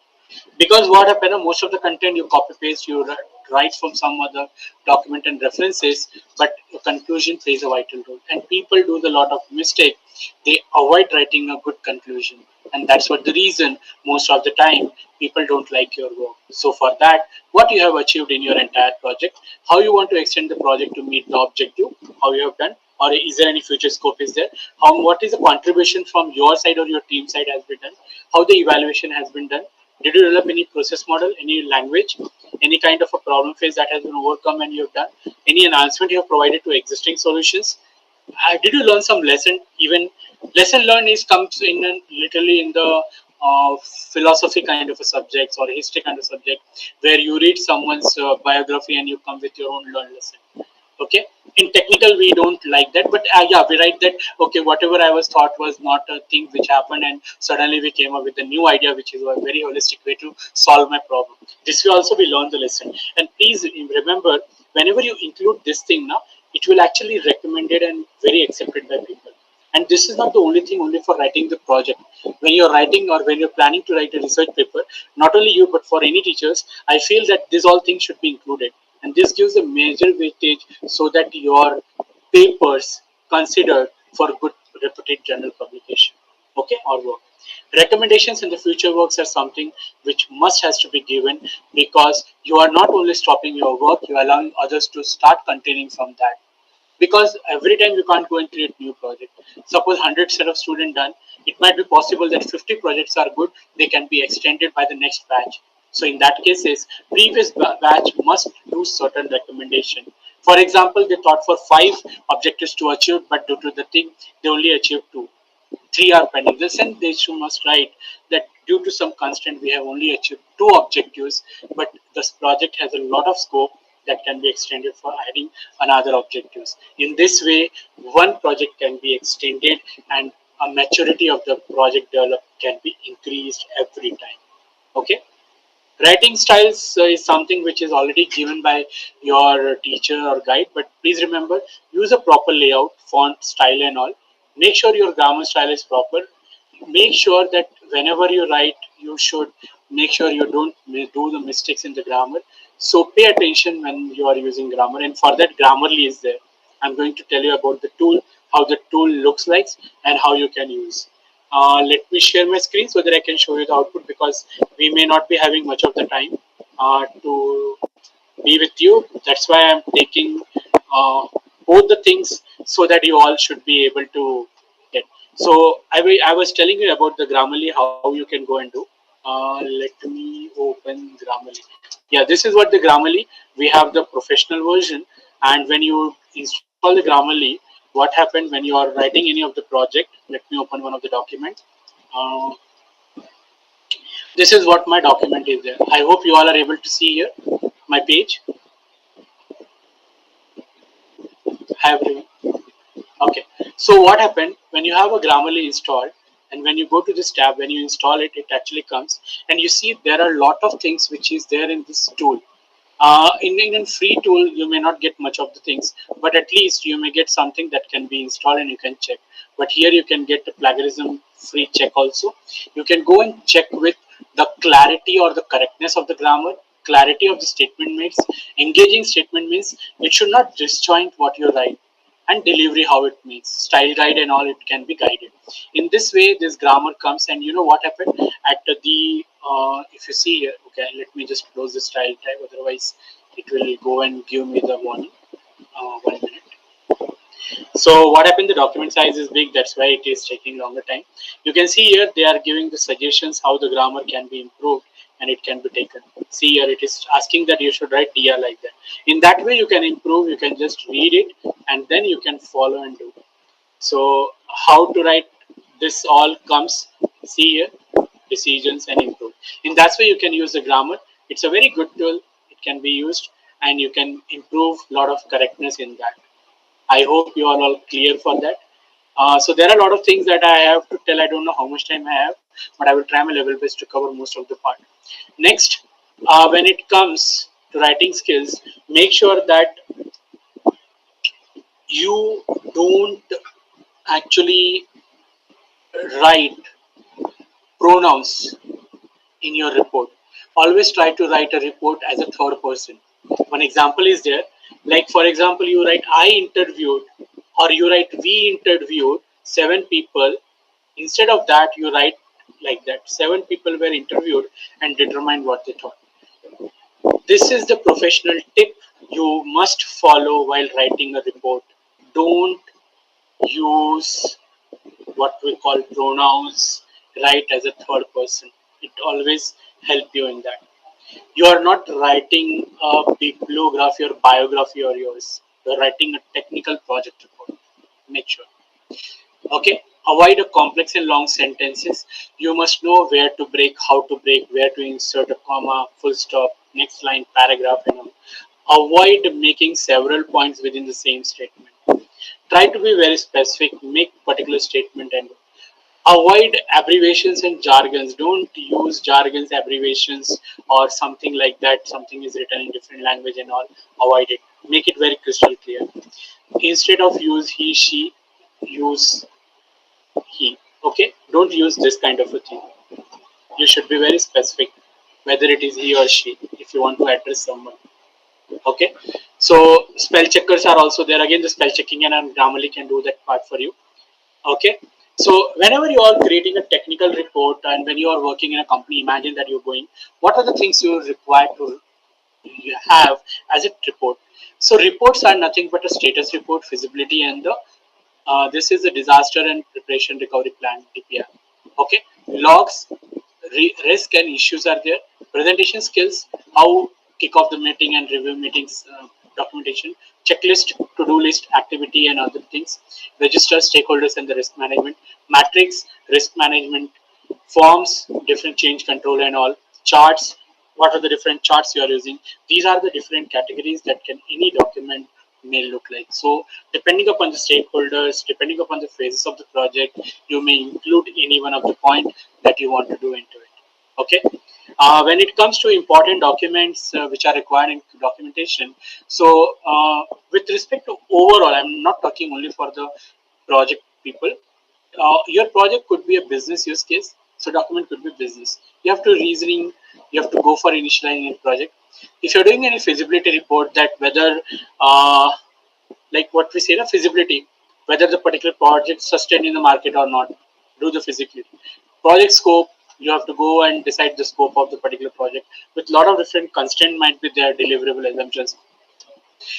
Speaker 1: Because what happened, most of the content you copy paste, you write from some other document and references, but your conclusion plays a vital role. And people do a lot of mistake. They avoid writing a good conclusion, and that's what the reason most of the time people don't like your work. So for that, what you have achieved in your entire project, how you want to extend the project to meet the objective, how you have done, or is there any future scope is there, how what is the contribution from your side or your team side has been done, how the evaluation has been done, did you develop any process model, any language, any kind of a problem phase that has been overcome and you have done, any enhancement you have provided to existing solutions, did you learn some lesson? Even lesson learned is comes in literally in the philosophy kind of a subject or history kind of subject, where you read someone's biography and you come with your own learned lesson. Okay, in technical we don't like that, but yeah, we write that, okay, whatever I was thought was not a thing which happened, and suddenly we came up with a new idea which is a very holistic way to solve my problem. This will also be learn the lesson. And please remember, whenever you include this thing now, it will actually recommended and very accepted by people. And this is not the only thing only for writing the project. When you're writing or when you're planning to write a research paper, not only you but for any teachers, I feel that these all things should be included, and this gives a major weightage so that your papers considered for good reputed journal publication, okay, or work. Recommendations in the future works are something which must has to be given, because you are not only stopping your work, you are allowing others to start continuing from that. Because every time you can't go and create new project. Suppose 100 set of student done, it might be possible that 50 projects are good, they can be extended by the next batch. So in that cases, previous batch must do certain recommendation. For example, they thought for 5 objectives to achieve, but due to the thing, they only achieved 2. 3 are pending. Then they should must write that due to some constraint we have only achieved 2 objectives, but this project has a lot of scope that can be extended for adding another objectives. In this way, one project can be extended and a maturity of the project developed can be increased every time. Okay. Writing styles is something which is already given by your teacher or guide, but please remember, use a proper layout, font, style, and all. Make sure your grammar style is proper. Make sure that whenever you write, you should make sure you don't do the mistakes in the grammar. So pay attention when you are using grammar, and for that, Grammarly is there. I'm going to tell you about the tool, how the tool looks like, and how you can use. Let me share my screen so that I can show you the output, because we may not be having much of the time to be with you. That's why I'm taking both the things so that you all should be able to get. So I was telling you about the Grammarly, how you can go and do. Let me open Grammarly. Yeah, this is what the Grammarly. We have the professional version, And when you install the Grammarly, what happened when you are writing any of the project? Let me open one of the document. Uh, this is what my document is there. I hope you all are able to see here my page. Have you? Okay. So what happened when you have a Grammarly installed, and when you go to this tab, when you install it, it actually comes, and you see there are a lot of things which is there in this tool. In free tool, you may not get much of the things, but at least you may get something that can be installed and you can check. But here you can get the plagiarism free check also. You can go and check with the clarity or the correctness of the grammar, clarity of the statement means, engaging statement means it should not disjoint what you write, and delivery how it means, style guide and all, it can be guided. In this way, this grammar comes, and you know what happened at the if you see here, okay, let me just close the style type, otherwise it will go and give me the warning. 1 minute. So what happened, the document size is big, that's why it is taking longer time. You can see here they are giving the suggestions how the grammar can be improved and it can be taken. See here, it is asking that you should write DR like that. In that way you can improve, you can just read it and then you can follow and do. So how to write this all comes, see here, decisions and improve. In that way you can use the grammar. It's a very good tool, it can be used and you can improve a lot of correctness in that. I hope you are all clear for that. So there are a lot of things that I have to tell. I don't know how much time I have, but I will try my level best to cover most of the part. Next, when it comes to writing skills, make sure that you don't actually write pronouns in your report. Always try to write a report as a third person. One example is there, like for example, you write I interviewed, or you write we interviewed 7 people. Instead of that, you write like that 7 people were interviewed and determined what they thought. This is the professional tip you must follow while writing a report. Don't use what we call pronouns, write as a third person. It always help you in that. You are not writing a bibliography or biography or yours. You are writing a technical project report. Make sure. Okay. Avoid a complex and long sentences. You must know where to break, how to break, where to insert a comma, full stop, next line, paragraph, and all. Avoid making several points within the same statement. Try to be very specific, make particular statement and avoid abbreviations and jargons. Don't use jargons, abbreviations, or something like that. Something is written in different language and all. Avoid it. Make it very crystal clear. Instead of use he, she, use he. Okay? Don't use this kind of a thing. You should be very specific, whether it is he or she, if you want to address someone. Okay? So spell checkers are also there. Again, the spell checking and Grammarly can do that part for you. Okay, so whenever you are creating a technical report and when you are working in a company, imagine that you're going, what are the things you require to have as a report? So reports are nothing but a status report, feasibility, and the this is the disaster and preparation recovery plan (DPR). Okay, logs, risk and issues are there. Presentation skills, how kick off the meeting and review meetings, documentation, checklist, to-do list, activity and other things, register, stakeholders and the risk management, matrix, risk management, forms, different change control and all, charts, what are the different charts you are using. These are the different categories that can any document may look like. So depending upon the stakeholders, depending upon the phases of the project, you may include any one of the point that you want to do into it. Okay. When it comes to important documents which are required in documentation, so with respect to overall, I'm not talking only for the project people. Your project could be a business use case, so document could be business. You have to reasoning, you have to go for initializing a project. If you're doing any feasibility report, that whether like what we say, the feasibility, whether the particular project sustained in the market or not, do the feasibility. Project scope, you have to go and decide the scope of the particular project with a lot of different constraints might be there, deliverable assumptions.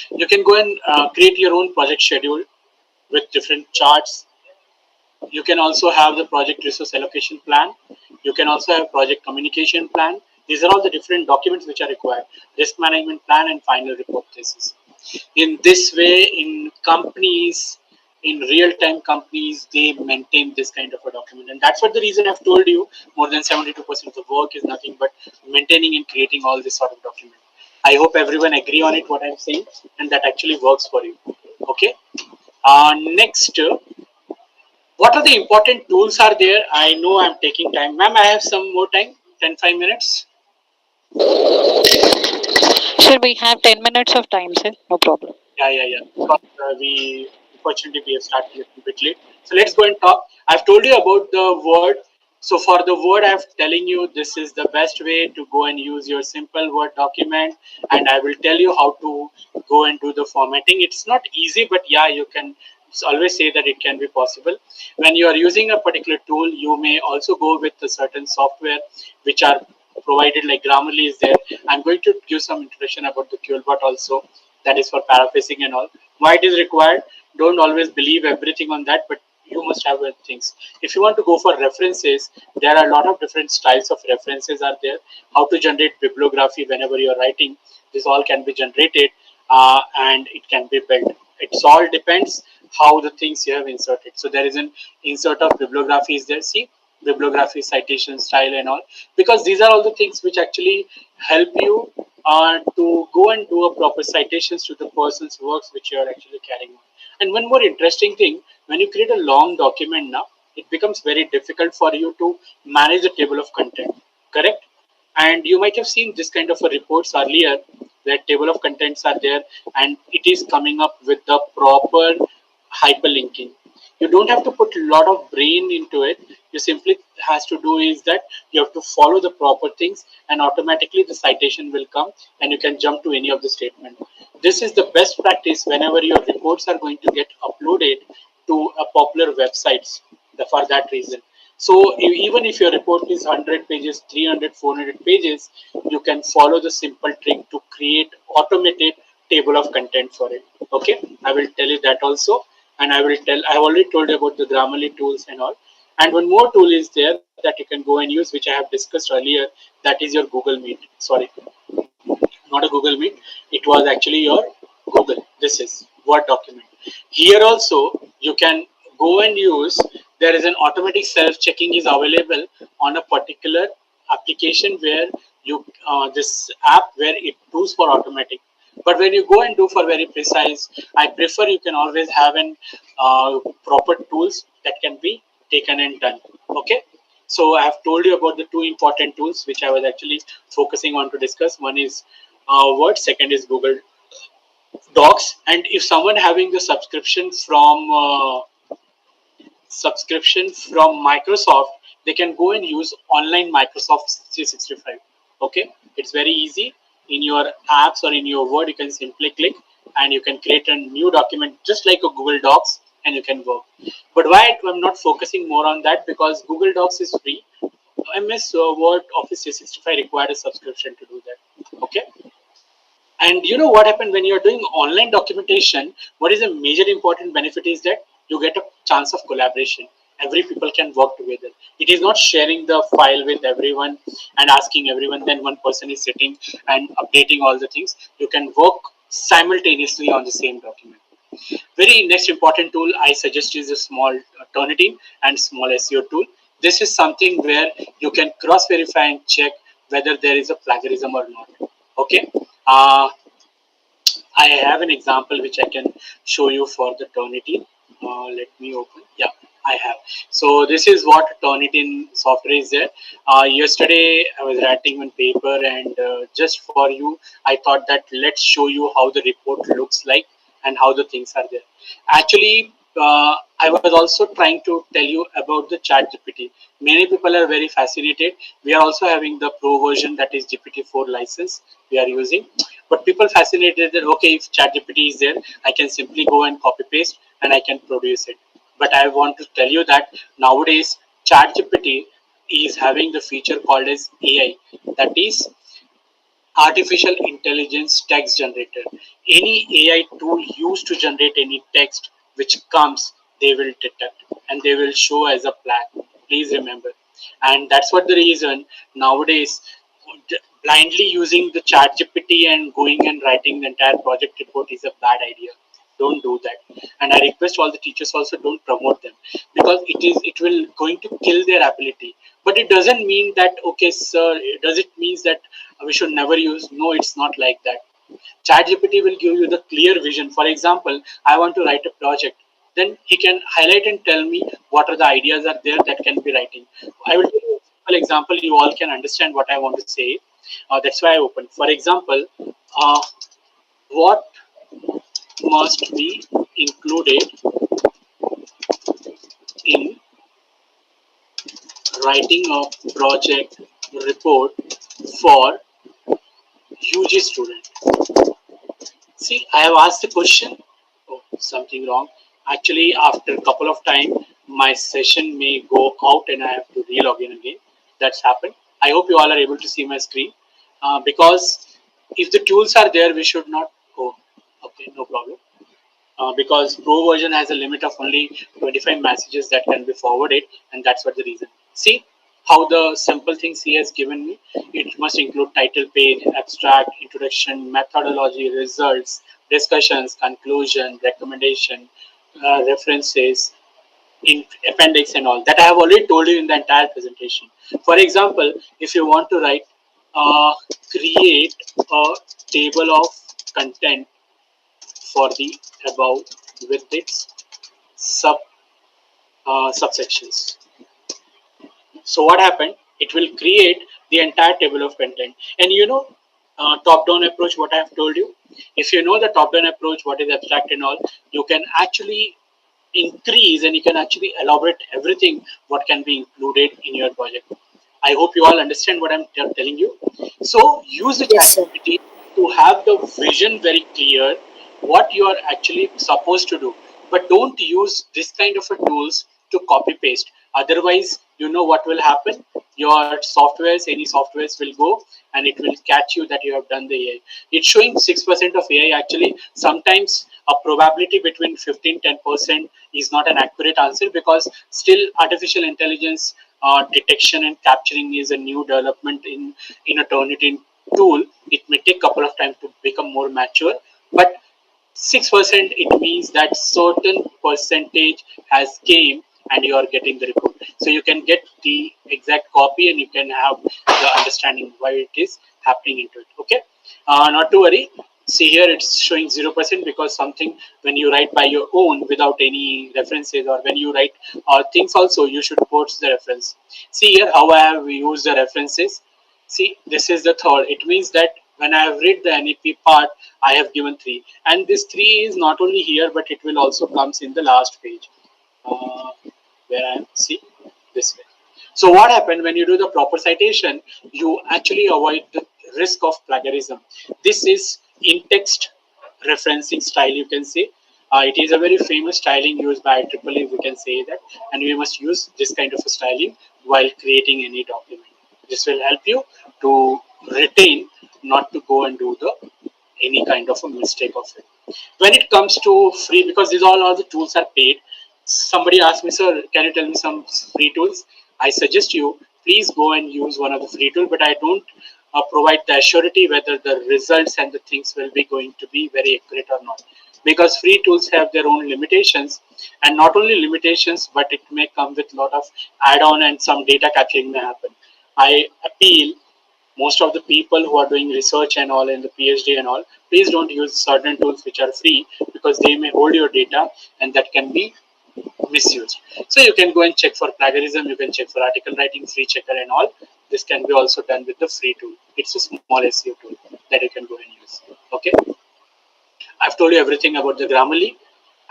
Speaker 1: You can go and create your own project schedule with different charts. You can also have the project resource allocation plan. You can also have project communication plan. These are all the different documents which are required. Risk management plan and final report thesis. In this way, in companies, in real-time companies, they maintain this kind of a document, and that's what the reason I've told you. More than 72% of the work is nothing but maintaining and creating all this sort of document. I hope everyone agree on it what I'm saying, and that actually works for you. Okay. Next, what are the important tools are there? I know I'm taking time, ma'am. I have some more time, 5 minutes.
Speaker 3: Sir, we have 10 minutes of time, sir. No problem.
Speaker 1: Yeah. Because, we unfortunately we have started a little bit late. So let's go and talk. I've told you about the Word. So for the Word, I'm telling you this is the best way to go and use your simple Word document, and I will tell you how to go and do the formatting. It's not easy, but yeah, you can always say that it can be possible. When you are using a particular tool, you may also go with a certain software which are provided, like Grammarly is there. I'm going to give some introduction about the QLBot also, that is for paraphrasing and all. Why it is required? Don't always believe everything on that, but you must have things. If you want to go for references, there are a lot of different styles of references are there. How to generate bibliography whenever you are writing, this all can be generated, and it can be built. It's all depends how the things you have inserted. So there is an insert of bibliography is there. See, bibliography, citation style and all, because these are all the things which actually help you to go and do a proper citations to the person's works which you are actually carrying on. And one more interesting thing, when you create a long document now, it becomes very difficult for you to manage the table of content, correct? And you might have seen this kind of a reports earlier, where table of contents are there and it is coming up with the proper hyperlinking. You don't have to put a lot of brain into it. You simply has to do is that you have to follow the proper things, and automatically the citation will come and you can jump to any of the statement. This is the best practice whenever your reports are going to get uploaded to a popular websites, for that reason. So even if your report is 100 pages, 300, 400 pages, you can follow the simple trick to create automated table of content for it. Okay, I will tell you that also, and I've already told you about the Grammarly tools and all. And one more tool is there that you can go and use, which I have discussed earlier. That is your Google Meet. Sorry, not a Google Meet. It was actually your Google. This is Word document. Here also you can go and use. There is an automatic self-checking is available on a particular application where you this app where it does for automatic. But when you go and do for very precise, I prefer you can always have an proper tools that can be taken and done. Okay. So I have told you about the two important tools which I was actually focusing on to discuss. One is Word, second is Google Docs. And if someone having the subscription from Microsoft, they can go and use online Microsoft 365. Okay, it's very easy. In your apps or in your Word, you can simply click and you can create a new document just like a Google Docs, and you can work. But why I'm not focusing more on that, because Google Docs is free. MS Word Office 365 required a subscription to do that. Okay. And you know what happened when you're doing online documentation? What is a major important benefit is that you get a chance of collaboration. Every people can work together. It is not sharing the file with everyone and asking everyone, then one person is sitting and updating all the things. You can work simultaneously on the same document. Very next important tool I suggest is a small Turnitin and small SEO tool. This is something where you can cross verify and check whether there is a plagiarism or not. Okay. Uh, I have an example which I can show you for the Turnitin. Let me open. Yeah, I have. So this is what Turnitin software is there. Yesterday I was writing one paper, and just for you, I thought that let's show you how the report looks like and how the things are there. Actually, I was also trying to tell you about the Chat GPT. Many people are very fascinated. We are also having the pro version, that is GPT-4 license we are using. But people fascinated that, okay, if Chat GPT is there, I can simply go and copy paste and I can produce it. But I want to tell you that nowadays Chat GPT is having the feature called as AI, that is artificial intelligence text generator. Any AI tool used to generate any text which comes, they will detect and they will show as a flag. Please remember. And that's what the reason nowadays blindly using the chat GPT and going and writing the entire project report is a bad idea. Don't do that. And I request all the teachers also, don't promote them, because it will going to kill their ability. But it doesn't mean that, okay sir, does it means that we should never use? No, it's not like that. ChatGPT will give you the clear vision. For example, I want to write a project. Then he can highlight and tell me what are the ideas are there that can be writing. I will give you a simple example. You all can understand what I want to say. That's why I opened. For example, what must be included in writing a project report for UG student? See, I have asked the question. Oh, something wrong. Actually, after a couple of time, my session may go out and I have to re-log in again. That's happened. I hope you all are able to see my screen. Because if the tools are there, we should not. Oh, okay, no problem. Because Pro version has a limit of only 25 messages that can be forwarded, and that's what the reason. See how the simple things he has given me. It must include title page, abstract, introduction, methodology, results, discussions, conclusion, recommendation, references, in appendix and all that I have already told you in the entire presentation. For example, if you want to write, create a table of content for the above with its subsections. So what happened? It will create the entire table of content. And top-down approach, what I have told you. If you know the top-down approach, what is abstract and all, you can actually increase and you can actually elaborate everything what can be included in your project. I hope you all understand what I'm telling you. So use the
Speaker 2: Yes, sir.
Speaker 1: ChatGPT to have the vision very clear what you are actually supposed to do. But don't use this kind of a tools to copy paste. Otherwise, you know what will happen. Your softwares, any softwares will go and it will catch you that you have done the AI. It's showing 6% of AI. Actually, sometimes a probability between 15-10% is not an accurate answer, because still artificial intelligence detection and capturing is a new development in a Turnitin tool. It may take a couple of time to become more mature, but 6% it means that certain percentage has came and you are getting the report. So you can get the exact copy and you can have the understanding why it is happening into it. Okay, not to worry. See here it's showing 0% because something when you write by your own without any references, or when you write things also, you should post the reference. See here how I have used the references. See, this is the third. It means that when I have read the NEP part, I have given 3. And this 3 is not only here, but it will also comes in the last page. Uh, where I am, see, this way. So what happened when you do the proper citation, you actually avoid the risk of plagiarism. This is in-text referencing style, you can say. It is a very famous styling used by IEEE, we can say that. And we must use this kind of a styling while creating any document. This will help you to retain, not to go and do the any kind of a mistake of it. When it comes to free, because these all the tools are paid. Somebody asked me, sir, can you tell me some free tools? I suggest you please go and use one of the free tool, but I don't provide the assurity whether the results and the things will be going to be very accurate or not, because free tools have their own limitations, and not only limitations, but it may come with a lot of add-on and some data capturing may happen. I appeal most of the people who are doing research and all in the PhD and all, please don't use certain tools which are free, because they may hold your data and that can be misused. So you can go and check for plagiarism, you can check for article writing, free checker and all. This can be also done with the free tool. It's a small SEO tool that you can go and use. Okay, I've told you everything about the Grammarly.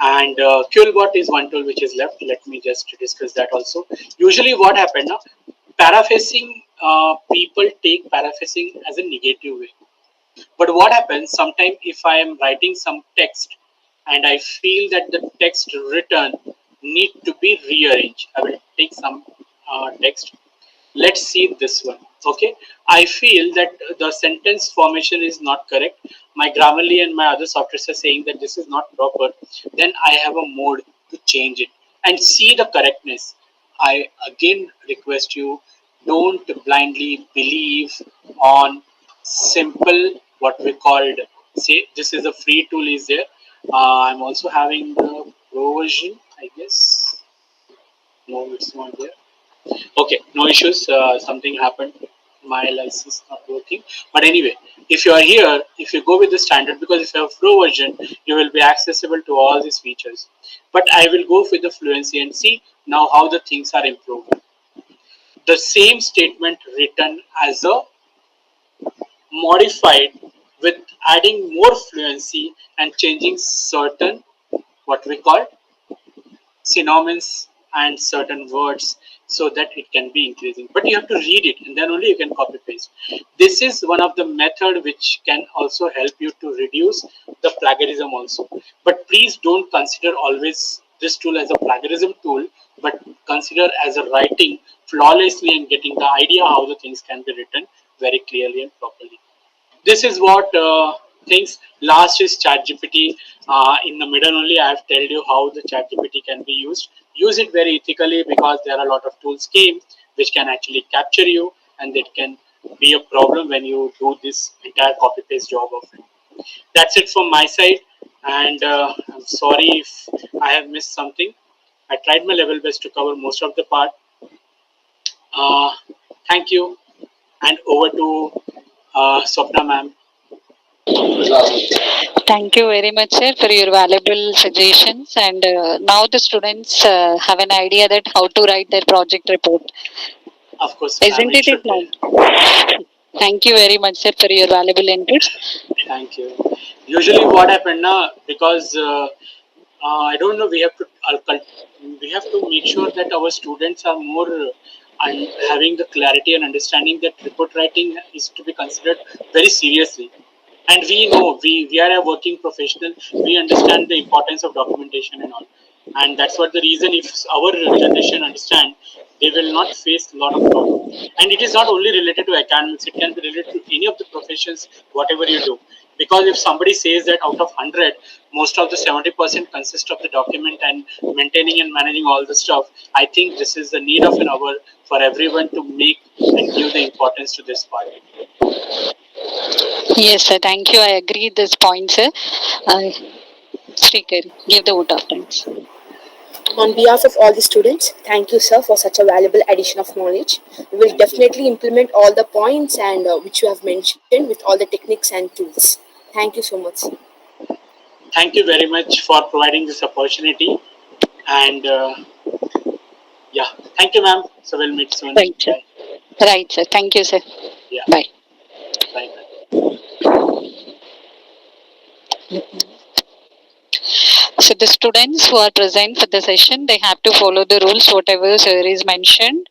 Speaker 1: And QLBot is one tool which is left. Let me just discuss that also. Usually what happened now, paraphrasing, people take paraphrasing as a negative way. But what happens sometimes if I am writing some text and I feel that the text written need to be rearranged, I will take some text. Let's see this one. Okay, I feel that the sentence formation is not correct. My Grammarly and my other softwares are saying that this is not proper. Then I have a mode to change it and see the correctness. I again request you, don't blindly believe on simple what we called, say this is a free tool is there. I'm also having the pro version, I guess. No, it's not there. Okay, no issues. Something happened. My license not working. But anyway, if you are here, if you go with the standard, because if you have pro version, you will be accessible to all these features. But I will go with the fluency and see now how the things are improved. The same statement written as a modified with adding more fluency and changing certain what we call synonyms and certain words so that it can be increasing, but you have to read it and then only you can copy paste. This is one of the method which can also help you to reduce the plagiarism also, but please don't consider always this tool as a plagiarism tool, but consider as a writing flawlessly and getting the idea how the things can be written very clearly and properly. This is what things. Last is ChatGPT. In the middle only, I have told you how the ChatGPT can be used. Use it very ethically because there are a lot of tools came which can actually capture you, and it can be a problem when you do this entire copy paste job of it. That's it from my side, and I'm sorry if I have missed something. I tried my level best to cover most of the part. Uh, Thank you, and over to Swapna ma'am.
Speaker 3: Thank you very much, sir, for your valuable suggestions. And now the students have an idea that how to write their project report,
Speaker 1: Of course, ma'am,
Speaker 3: isn't
Speaker 1: it
Speaker 3: it?
Speaker 1: should
Speaker 3: It
Speaker 1: be.
Speaker 3: now. Thank you very much, sir, for your valuable inputs.
Speaker 1: Thank you. Usually, what happened now, because I don't know, we have to make sure that our students are more and having the clarity and understanding that report writing is to be considered very seriously. And we know we are a working professional. We understand the importance of documentation and all, and that's what the reason. If our generation understand, they will not face a lot of problem. And it is not only related to academics; it can be related to any of the professions, whatever you do. Because if somebody says that out of 100, most of the 70% consist of the document and maintaining and managing all the stuff, I think this is the need of an hour for everyone to make and give the importance to this part.
Speaker 3: Yes, sir. Thank you. I agree this point, sir. Speaker, give the vote of thanks.
Speaker 2: On behalf of all the students, thank you, sir, for such a valuable addition of knowledge. We will
Speaker 1: Thank you.
Speaker 2: definitely implement all the points and which you have mentioned with all the techniques and tools. Thank you so much, sir.
Speaker 1: Thank you very much for providing this opportunity. And yeah, thank you, ma'am. So we'll meet soon.
Speaker 3: Right, sir.
Speaker 1: Bye.
Speaker 3: Right, sir. Thank you, sir.
Speaker 1: Yeah,
Speaker 3: Bye.
Speaker 1: bye, bye.
Speaker 3: So the students who are present for the session, they have to follow the rules, whatever sir is mentioned.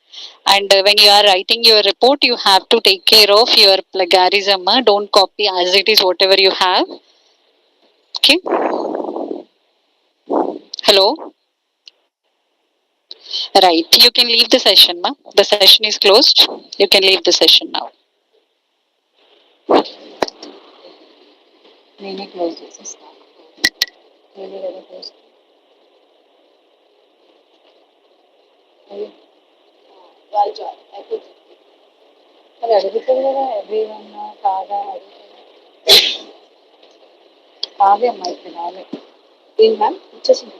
Speaker 3: And when you are writing your report, you have to take care of your plagiarism. Don't copy as it is whatever you have. Okay. Hello. Right. You can leave the session, ma. The session is closed. You can leave the session now. నేనే close చేసేస్తా నేనే కదా close వాళ్ళు join అయిపోతుంది అది అడుగుతుంది కదా every one కాదా అడుగుతుంది కాదే అమ్మా ఇప్పుడు రాలే ఏం మ్యామ్ ఇచ్చేసింది